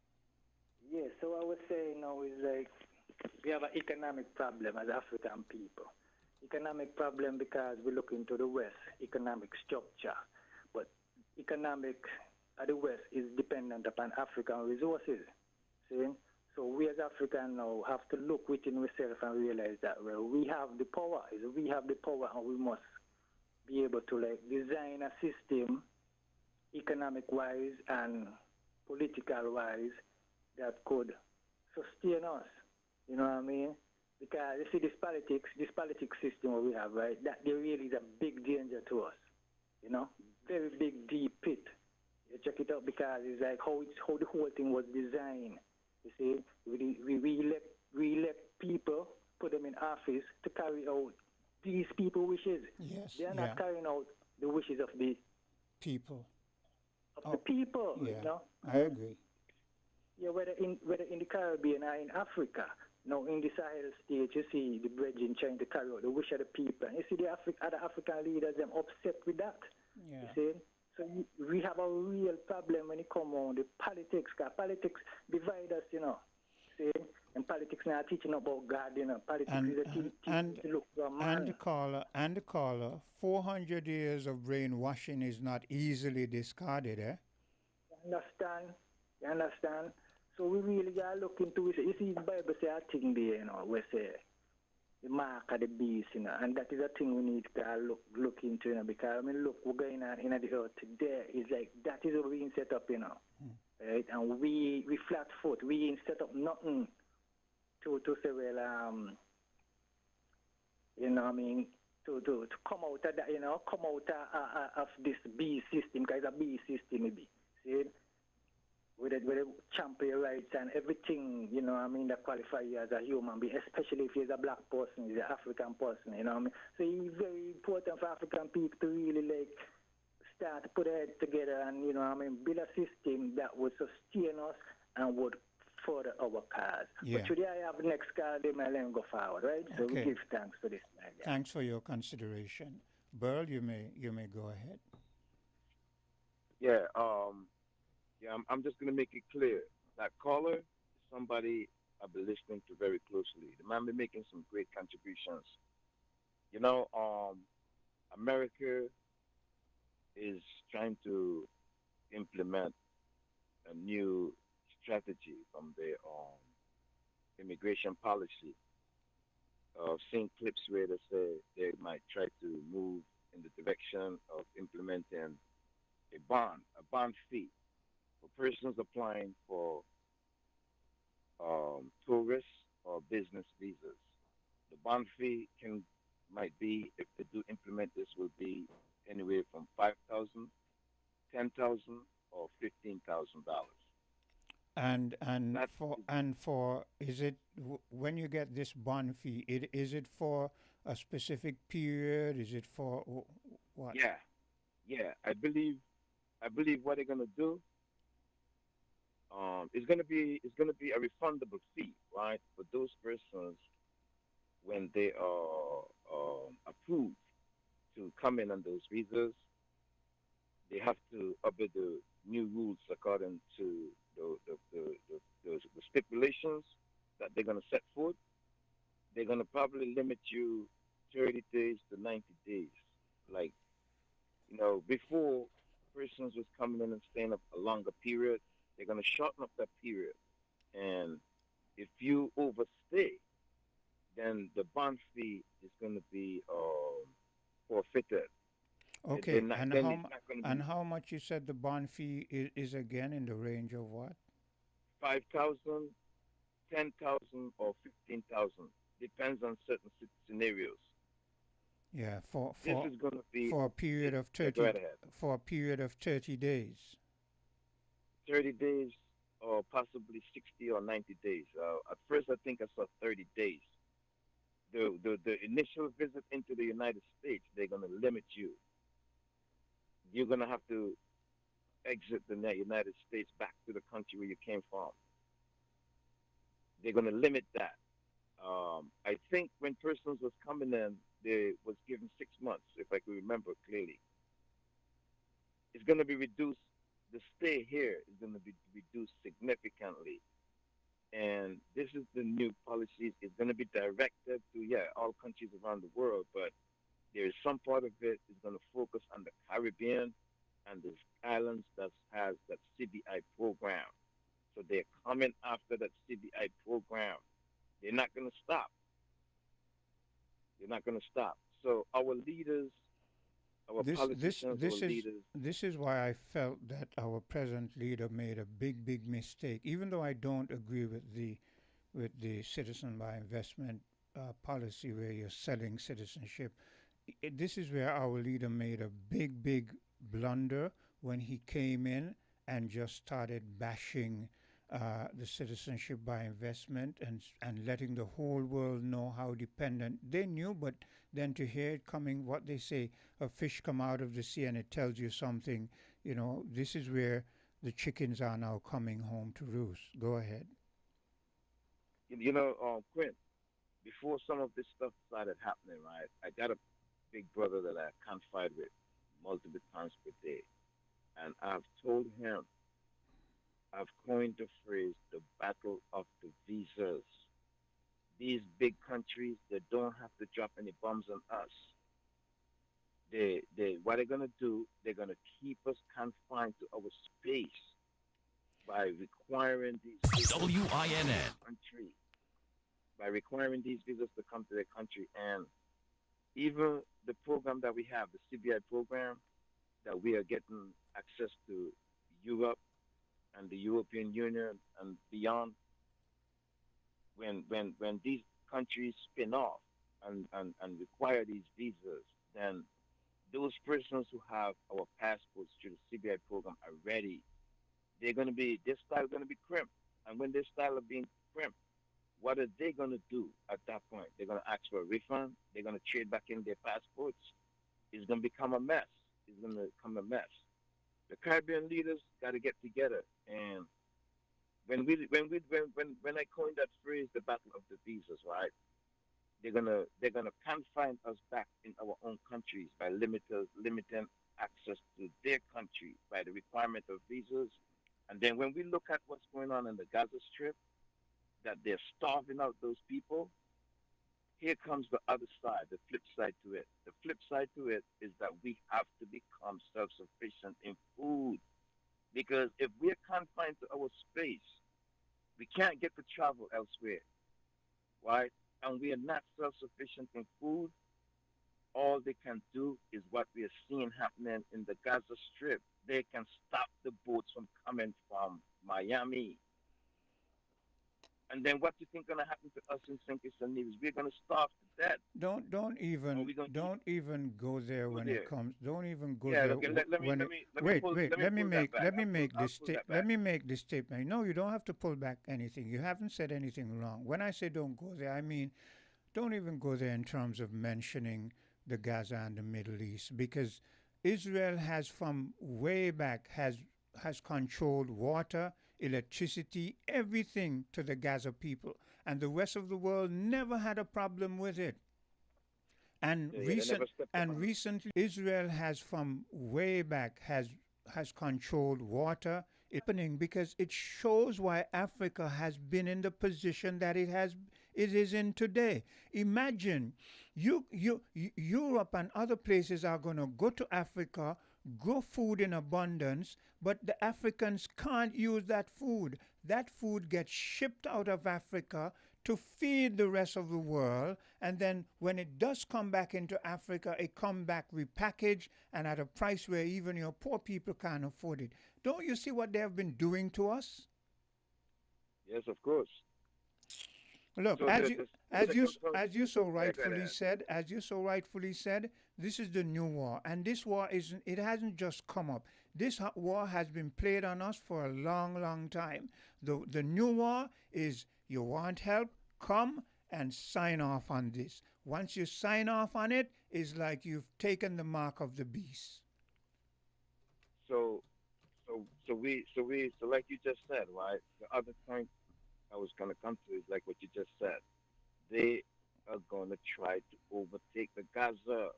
Yeah, so I was saying now is like we have an economic problem as African people. Economic problem because we look into the West economic structure, but economic at the West is dependent upon African resources. See? So we as Africans now have to look within ourselves and realize that we have the power. We have the power, and we must be able to like design a system, economic-wise and political-wise, that could sustain us. You know what I mean? Because you see this politics system we have, right? That there really is a big danger to us. You know, very big, deep pit. You check it out because it's like how the whole thing was designed. You see, we elect people, put them in office to carry out these people's wishes. Yes, they are not carrying out the wishes of the people. The people. Yeah, you know? I agree. Yeah, whether in the Caribbean or in Africa. Now, in the Sahel state, you see the brethren trying to carry out the wish of the people. You see the other African leaders, them upset with that. Yeah. You see? So we have a real problem when it comes on the politics, because politics divide us, you know. See? And politics now teaching about God, you know. Politics is a teaching to look for a man. And the caller, 400 years of brainwashing is not easily discarded, eh? You understand? So we really got to look into it. You see, the Bible say a thing there, you know, we say the mark of the beast, you know, and that is a thing we need to look into, you know, because, I mean, look, we're going on in the earth today. It's like that is what we ain't set up, you know, right? And we flat foot. We ain't set up nothing to say, well, you know what I mean, to come out of that, you know, of this beast system, because it's a beast system, maybe. See? with the champion rights and everything, you know what I mean, that qualify you as a human being, especially if you're a black person, you're an African person, you know what I mean. So it's very important for African people to really like start to put their head together and, you know what I mean, build a system that would sustain us and would further our cause. Yeah. But today I have the next call, they may let him go forward, right? So we Okay. give thanks for this. Thanks for your consideration. Burl, you may go ahead. Yeah, I'm just gonna make it clear. That caller is somebody I've been listening to very closely. The man been making some great contributions. You know, America is trying to implement a new strategy from their immigration policy. I've seen clips where they say they might try to move in the direction of implementing a bond fee for persons applying for tourist or business visas. The bond fee might be, if they do implement this, will be anywhere from 5,000, 10,000, or $15,000. And That for is it when you get this bond fee? Is it for a specific period? Is it for what? Yeah. I believe what they're gonna do is gonna be a refundable fee, right, for those persons when they are approved to come in on those visas. They have to obey the new rules according to the stipulations that they're going to set forth. They're going to probably limit you 30 days to 90 days. Like, you know, before persons was coming in and staying up a longer period, they're going to shorten up that period. And if you overstay, then the bond fee is going to be forfeited. Okay, and Then it's not going to be how much you said the bond fee is again in the range of what? 5,000, 10,000, or 15,000. Depends on certain scenarios. Yeah, This is going to be for a period of yeah, 30 go right ahead. for a period of 30 days. 30 days or possibly 60 or 90 days. At first, I think I saw 30 days. The initial visit into the United States, they're going to limit you. You're going to have to exit the United States back to the country where you came from. They're going to limit that. I think when persons was coming in, they was given 6 months, if I can remember clearly. It's going to be reduced. The stay here is going to be reduced significantly. And this is the new policies. It's going to be directed to, all countries around the world, but there is some part of it is going to focus on the Caribbean and the islands that has that CBI program. So they're coming after that CBI program. They're not going to stop. They're not going to stop. So our leaders, our politicians, our leaders. This is why I felt that our present leader made a big mistake. Even though I don't agree with the citizen by investment policy where you're selling citizenship, this is where our leader made a big blunder when he came in and just started bashing the citizenship by investment and letting the whole world know how dependent they knew, but then to hear it coming, what they say, a fish come out of the sea and it tells you something, you know, this is where the chickens are now coming home to roost. Go ahead. You know, Quinn, before some of this stuff started happening, right, I got a big brother that I confide with multiple times per day. And I've told him, I've coined the phrase, the battle of the visas. These big countries, they don't have to drop any bombs on us. What they're going to do, they're going to keep us confined to our space by requiring these visas WINN. country, by requiring these visas to come to their country. And even the program that we have, the CBI program, that we are getting access to Europe and the European Union and beyond, when these countries spin off and require these visas, then those persons who have our passports through the CBI program are ready. They're going to be their style going to be crimped, and when their style of being crimped, what are they going to do at that point? They're going to ask for a refund. They're going to trade back in their passports. It's going to become a mess. It's going to become a mess. The Caribbean leaders got to get together. And when I coined that phrase, the battle of the visas, right? They're gonna confine us back in our own countries by limiting access to their country by the requirement of visas. And then when we look at what's going on in the Gaza Strip, that they're starving out those people, here comes the other side, the flip side to it. The flip side to it is that we have to become self-sufficient in food. Because if we're confined to our space, we can't get to travel elsewhere, right? And we are not self-sufficient in food. All they can do is what we are seeing happening in the Gaza Strip. They can stop the boats from coming from Miami. And then what do you think gonna happen to us in St. Kitts and Nevis? We're gonna starve to death. Don't even go there when it comes. Don't even go Yeah, there okay, let me when let it. me let me Wait, pull wait. let me Let me pull that make back. let me I'll make pull, this I'll pull that let back. me make this statement. No, you don't have to pull back anything. You haven't said anything wrong. When I say don't go there, I mean don't even go there in terms of mentioning the Gaza and the Middle East, because Israel has from way back has controlled water, electricity, everything to the Gaza people, and the rest of the world never had a problem with it. And Yeah, they never stepped up on it. recently Israel has from way back has controlled water. It's happening because it shows why Africa has been in the position that it is in today. Imagine Europe and other places are going to go to Africa, grow food in abundance, but the Africans can't use that food. That food gets shipped out of Africa to feed the rest of the world, and then when it does come back into Africa, it come back repackaged and at a price where even your poor people can't afford it. Don't you see what they have been doing to us? Yes, of course. Look, So as you so yeah, go rightfully ahead. said, this is the new war, and this war isn't. It hasn't just come up. This war has been played on us for a long, long time. The new war is you want help, come and sign off on this. Once you sign off on it, it's like you've taken the mark of the beast. So like you just said, right? The other point I was gonna come to is like what you just said. They are gonna try to overtake the Gaza.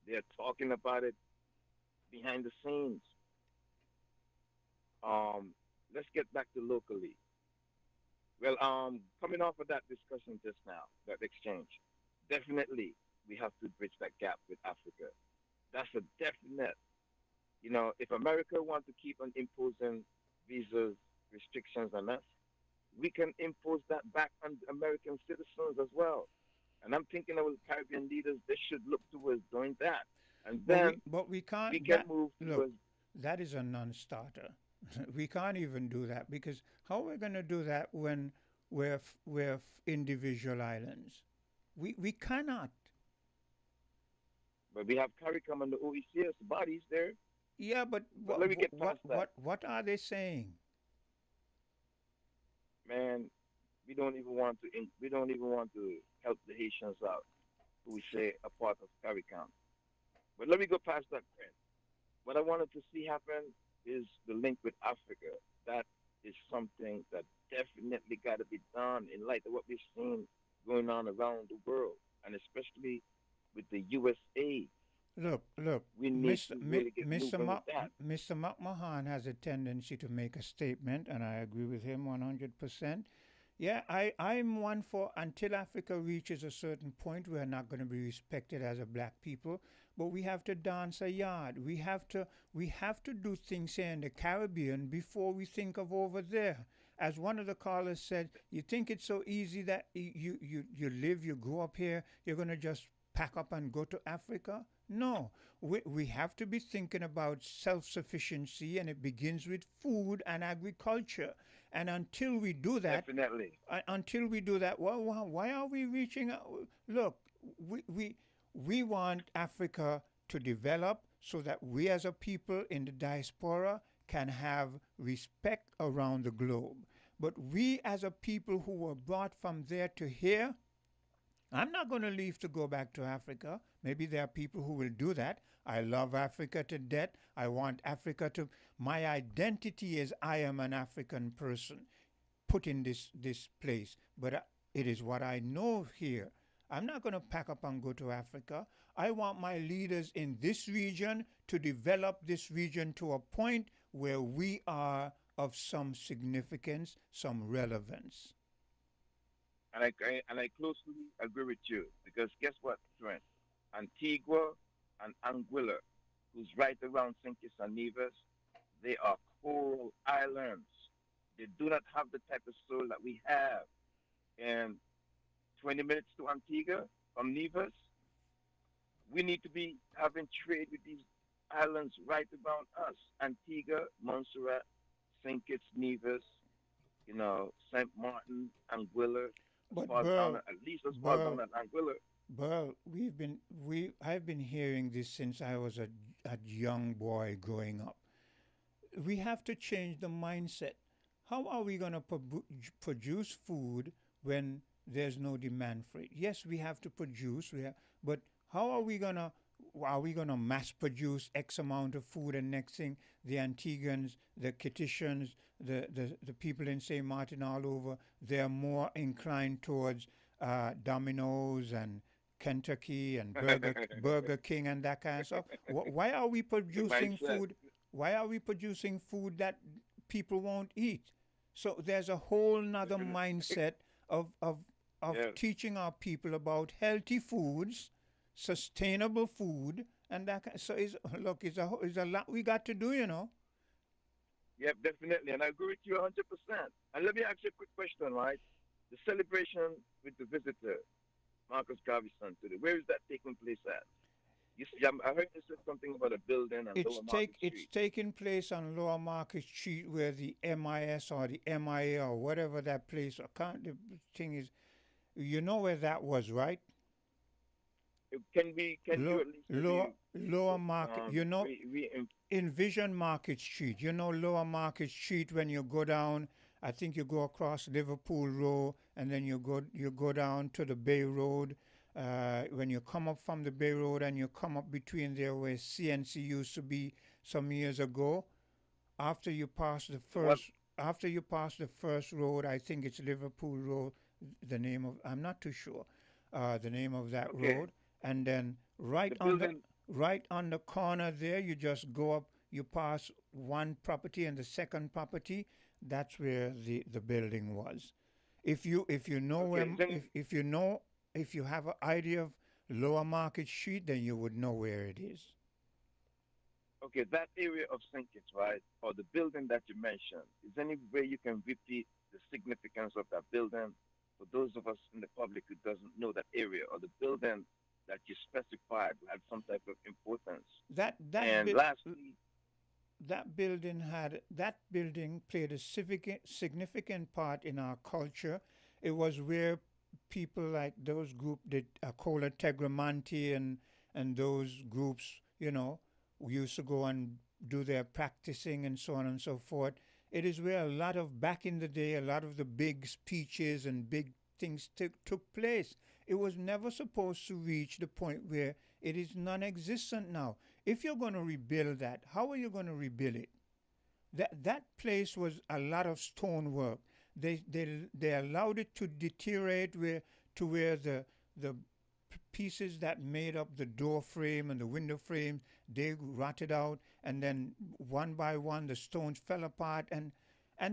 They're talking about it behind the scenes. Let's get back to locally. Well, coming off of that discussion just now, that exchange, definitely we have to bridge that gap with Africa. That's a definite. You know, if America wants to keep on imposing visas restrictions on us, we can impose that back on American citizens as well. And I'm thinking our Caribbean leaders, they should look towards doing that. And then But we can't. we can move Look, towards. that is a non-starter. We can't even do that because how are we going to do that when we're individual islands? We cannot. But we have CARICOM and the OECS bodies there. Yeah, but But let me get past that. what are they saying? Man, we don't even want to help the Haitians out, who we say are part of CARICOM. But let me go past that, Brent. What I wanted to see happen is the link with Africa. That is something that definitely got to be done in light of what we've seen going on around the world, and especially with the USA. Look, We need to really get moving with that. Mr. McMahon has a tendency to make a statement, and I agree with him 100%. Yeah, I'm one for until Africa reaches a certain point, we're not going to be respected as a black people, but we have to dance a yard. We have to do things here in the Caribbean before we think of over there. As one of the callers said, you think it's so easy that you grow up here, you're going to just pack up and go to Africa? No, we have to be thinking about self-sufficiency, and it begins with food and agriculture. And until we do that, Definitely. Until we do that, why are we reaching out? Look, we want Africa to develop so that we as a people in the diaspora can have respect around the globe. But we as a people who were brought from there to here, I'm not going to leave to go back to Africa. Maybe there are people who will do that. I love Africa to death. I want Africa to. My identity is I am an African person put in this place. But it is what I know here. I'm not going to pack up and go to Africa. I want my leaders in this region to develop this region to a point where we are of some significance, some relevance. And I closely agree with you because guess what, friend? Antigua and Anguilla, who's right around St. Kitts and Nevis, they are coral islands. They do not have the type of soil that we have. And 20 minutes to Antigua from Nevis, we need to be having trade with these islands right around us. Antigua, Montserrat, St. Kitts, Nevis, St. Martin, Anguilla, But at least as far down as Anguilla. Burl, I've been hearing this since I was a young boy growing up. We have to change the mindset. How are we going to produce food when there's no demand for it? Yes, we have to produce, but how are we going to mass produce X amount of food, and next thing the Antiguans, the Kittitians, the people in St. Martin all over, they're more inclined towards Domino's and Kentucky and Burger King and that kind of stuff. Why are we producing food? Why are we producing food that people won't eat? So there's a whole nother mindset of teaching our people about healthy foods, sustainable food, and that. So it's a lot we got to do, Yep, definitely, and I agree with you 100%. And let me ask you a quick question, right? The celebration with the visitor, Marcus Garvey's son, today. Where is that taking place at? You see, I heard you said something about a building and Lower Market Street. It's taking place on Lower Market Street, where the MIS or the MIA or whatever that place. The thing is, you know where that was, right? Lower Market. Envision Market Street. Lower Market Street when you go down. I think you go across Liverpool Road, and then you go down to the Bay Road. When you come up from the Bay Road and you come up between there where CNC used to be some years ago, after you pass the first road, I think it's Liverpool Road. I'm not too sure, the name of that road, and then right on the corner there, you just go up. You pass one property and the second property. That's where the building was. If you have an idea of Lower Market Street, then you would know where it is. Okay, that area of St. Kitts, right, or the building that you mentioned, is there any way you can repeat the significance of that building for those of us in the public who doesn't know that area or the building that you specified had some type of importance? Lastly, that building played a significant part in our culture. It was where people like those groups, the Cola Tegramanti and those groups, used to go and do their practicing and so on and so forth. It is where back in the day, a lot of the big speeches and big things took place. It was never supposed to reach the point where it is non-existent now. If you're going to rebuild that, how are you going to rebuild it? That place was a lot of stonework. They allowed it to deteriorate to where the pieces that made up the door frame and the window frame, they rotted out, and then one by one the stones fell apart, and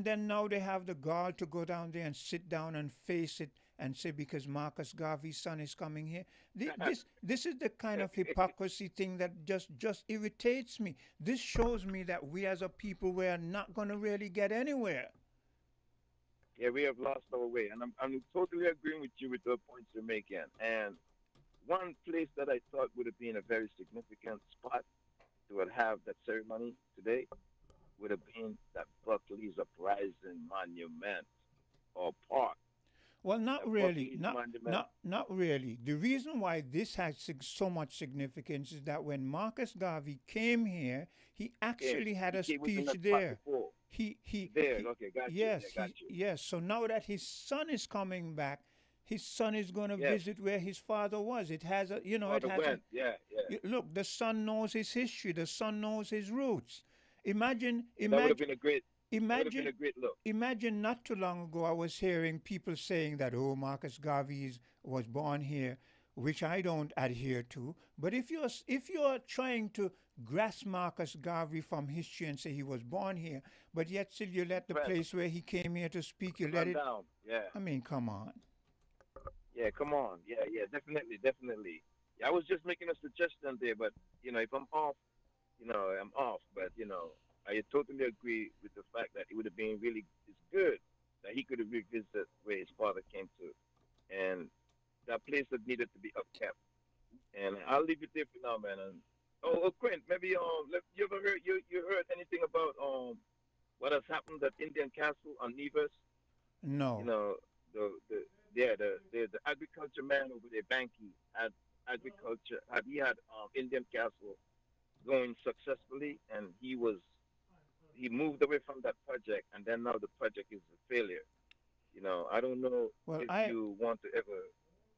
then now they have the gall to go down there and sit down and face it and say, because Marcus Garvey's son is coming here. This is the kind of hypocrisy thing that just irritates me. This shows me that we as a people, we are not going to really get anywhere. Yeah, we have lost our way, and I'm totally agreeing with you with the points you're making. And one place that I thought would have been a very significant spot to have that ceremony today would have been that Buckley's Uprising Monument or Park. Well, not And really. fucking Not monument. not really. The reason why this has so much significance is that when Marcus Garvey came here, he actually had a He was in speech that spot there. before. He There, he okay, got you. yes, Yeah, got you. yes. So now that his son is coming back, his son is going to Yes. visit where his father was. It has a, it Father has a, went. Yeah, yeah. look, the son knows his history, the son knows his roots. Imagine, Yeah, that would have been a great. That would have been imagine, a great look. imagine not too long ago I was hearing people saying that, oh, Marcus Garvey was born here, which I don't adhere to. But if you're trying to grasp Marcus Garvey from history and say he was born here, but yet still you let the Right. place where he came here to speak, you let Run it. down. Yeah. I mean, come on. Yeah, come on. Yeah, yeah, definitely, definitely. Yeah, I was just making a suggestion there, but if I'm off, I'm off. But I totally agree with the fact that it would have been it's good that he could have revisited where his father came to, and that place that needed to be upkept. And I'll leave it there for now, man. And Quint, maybe you ever heard you heard anything about what has happened at Indian Castle on Nevis? No. The agriculture man over there, Banky, had Indian Castle going successfully, and he moved away from that project, and then now the project is a failure. I don't know Well, if you want to ever.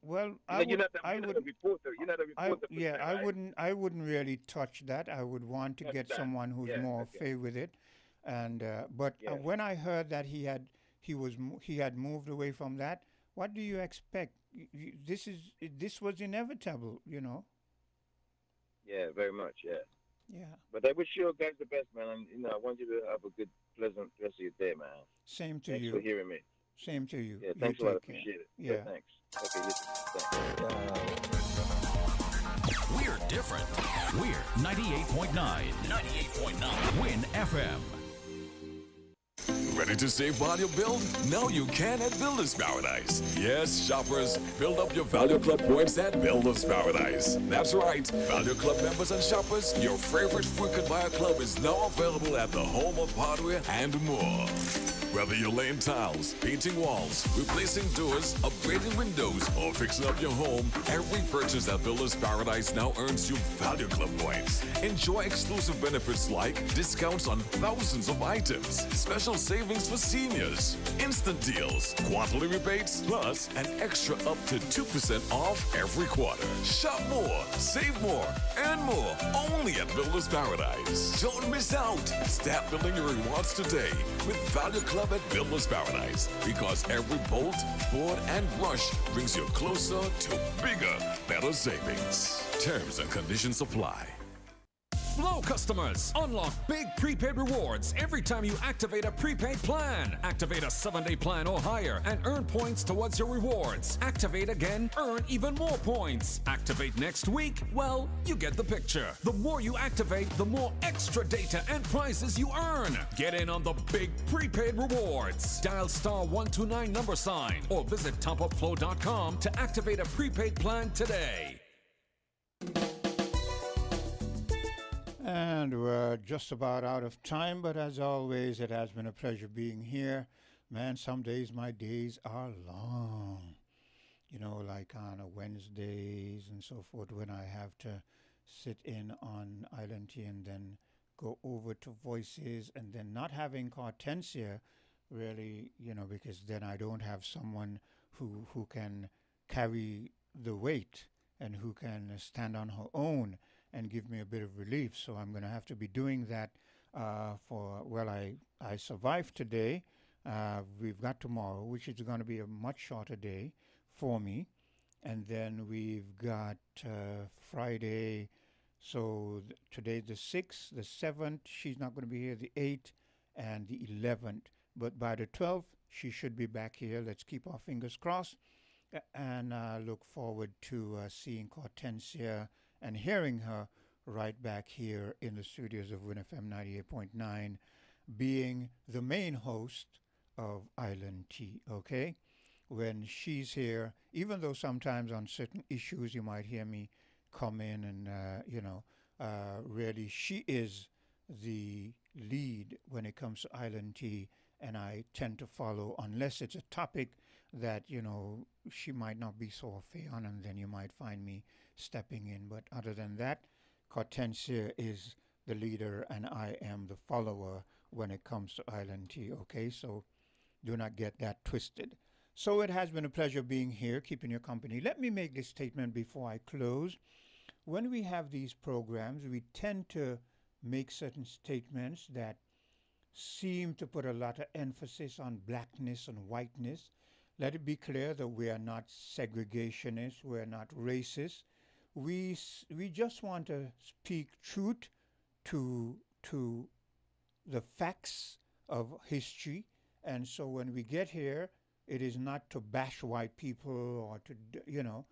Well, You're not a reporter. You're not a reporter. per yeah, se, right? I wouldn't really touch that. I would want to Touch get that. someone who's Yeah, more okay. familiar with it. And but Yeah. when I heard that he had moved away from that, what do you expect? This was inevitable, Yeah, very much. Yeah. Yeah. But I wish you guys the best, man. And I want you to have a good, pleasant rest of your day, man. Same to Thanks you. for hearing me. Same to you. Yeah, You thanks a lot. take care. Appreciate it. Yeah. Thanks. Okay, you too. Thanks. We're different. We're 98.9. 98.9. Win FM. Ready to save while you build? Now you can at Builder's Paradise. Yes, shoppers, build up your Value Club points at Builder's Paradise. That's right, Value Club members and shoppers, your favorite frequent buyer club is now available at the home of hardware and more. Whether you're laying tiles, painting walls, replacing doors, upgrading windows, or fixing up your home, every purchase at Builder's Paradise now earns you Value Club points. Enjoy exclusive benefits like discounts on thousands of items, special savings for seniors, instant deals, quarterly rebates, plus an extra up to 2% off every quarter. Shop more, save more, and more only at Builder's Paradise. Don't miss out. Start building your rewards today with Value Club at Builder's Paradise, because every bolt, board, and brush brings you closer to bigger, better savings. Terms and conditions apply. Flow customers, unlock big prepaid rewards every time you activate a prepaid plan. Activate a 7-day plan or higher and earn points towards your rewards. Activate again, earn even more points. Activate next week, well, you get the picture. The more you activate, the more extra data and prizes you earn. Get in on the big prepaid rewards. Dial *129 or visit topupflow.com to activate a prepaid plan today. And we're just about out of time, but as always, it has been a pleasure being here. Man, some days my days are long. Like on a Wednesdays and so forth, when I have to sit in on Island Tea and then go over to Voices, and then not having Hortensia really, because then I don't have someone who can carry the weight and who can stand on her own and give me a bit of relief. So I'm going to have to be doing that I survived today. We've got tomorrow, which is going to be a much shorter day for me. And then we've got Friday. So today's the 6th, the 7th. She's not going to be here, the 8th and the 11th. But by the 12th, she should be back here. Let's keep our fingers crossed. And look forward to seeing Hortensia and hearing her right back here in the studios of WinFM 98.9, being the main host of Island Tea, okay? When she's here, even though sometimes on certain issues you might hear me come in and, really she is the lead when it comes to Island Tea, and I tend to follow unless it's a topic that, you know, she might not be so affair on, and then you might find me stepping in. But other than that, Hortensia is the leader and I am the follower when it comes to Island Tea, okay? So do not get that twisted. So it has been a pleasure being here, keeping your company. Let me make this statement before I close. When we have these programs, we tend to make certain statements that seem to put a lot of emphasis on blackness and whiteness. Let it be clear that we are not segregationists, we're not racist. We just want to speak truth to the facts of history. And so when we get here, it is not to bash white people or to, you know,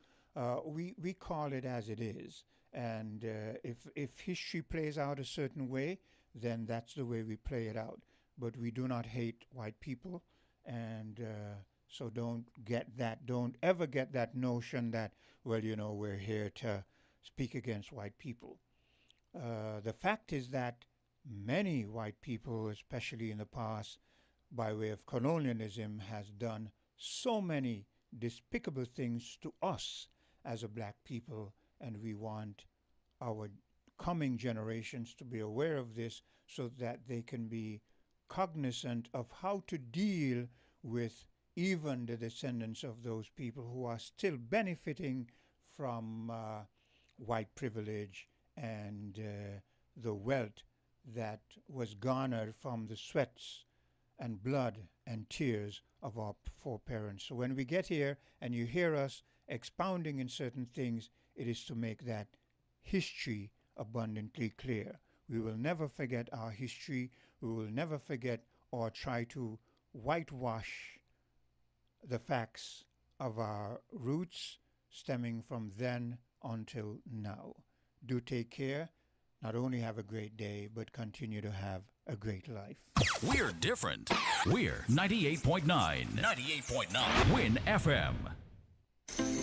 we call it as it is. And if history plays out a certain way, then that's the way we play it out. But we do not hate white people. And so don't ever get that notion that, well, you know, we're here to speak against white people. The fact is that many white people, especially in the past, by way of colonialism, has done so many despicable things to us as a black people, and we want our coming generations to be aware of this so that they can be cognizant of how to deal with even the descendants of those people who are still benefiting from white privilege and the wealth that was garnered from the sweats and blood and tears of our foreparents. So when we get here and you hear us expounding in certain things, it is to make that history abundantly clear. We will never forget our history. We will never forget or try to whitewash the facts of our roots stemming from then until now. Do take care. Not only have a great day, but continue to have a great life. We're different. We're 98.9. 98.9. Win FM.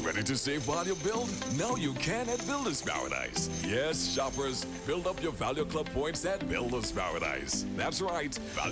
Ready to save while you build? Now you can at Builders Paradise. Yes, shoppers, build up your Value Club points at Builders Paradise. That's right.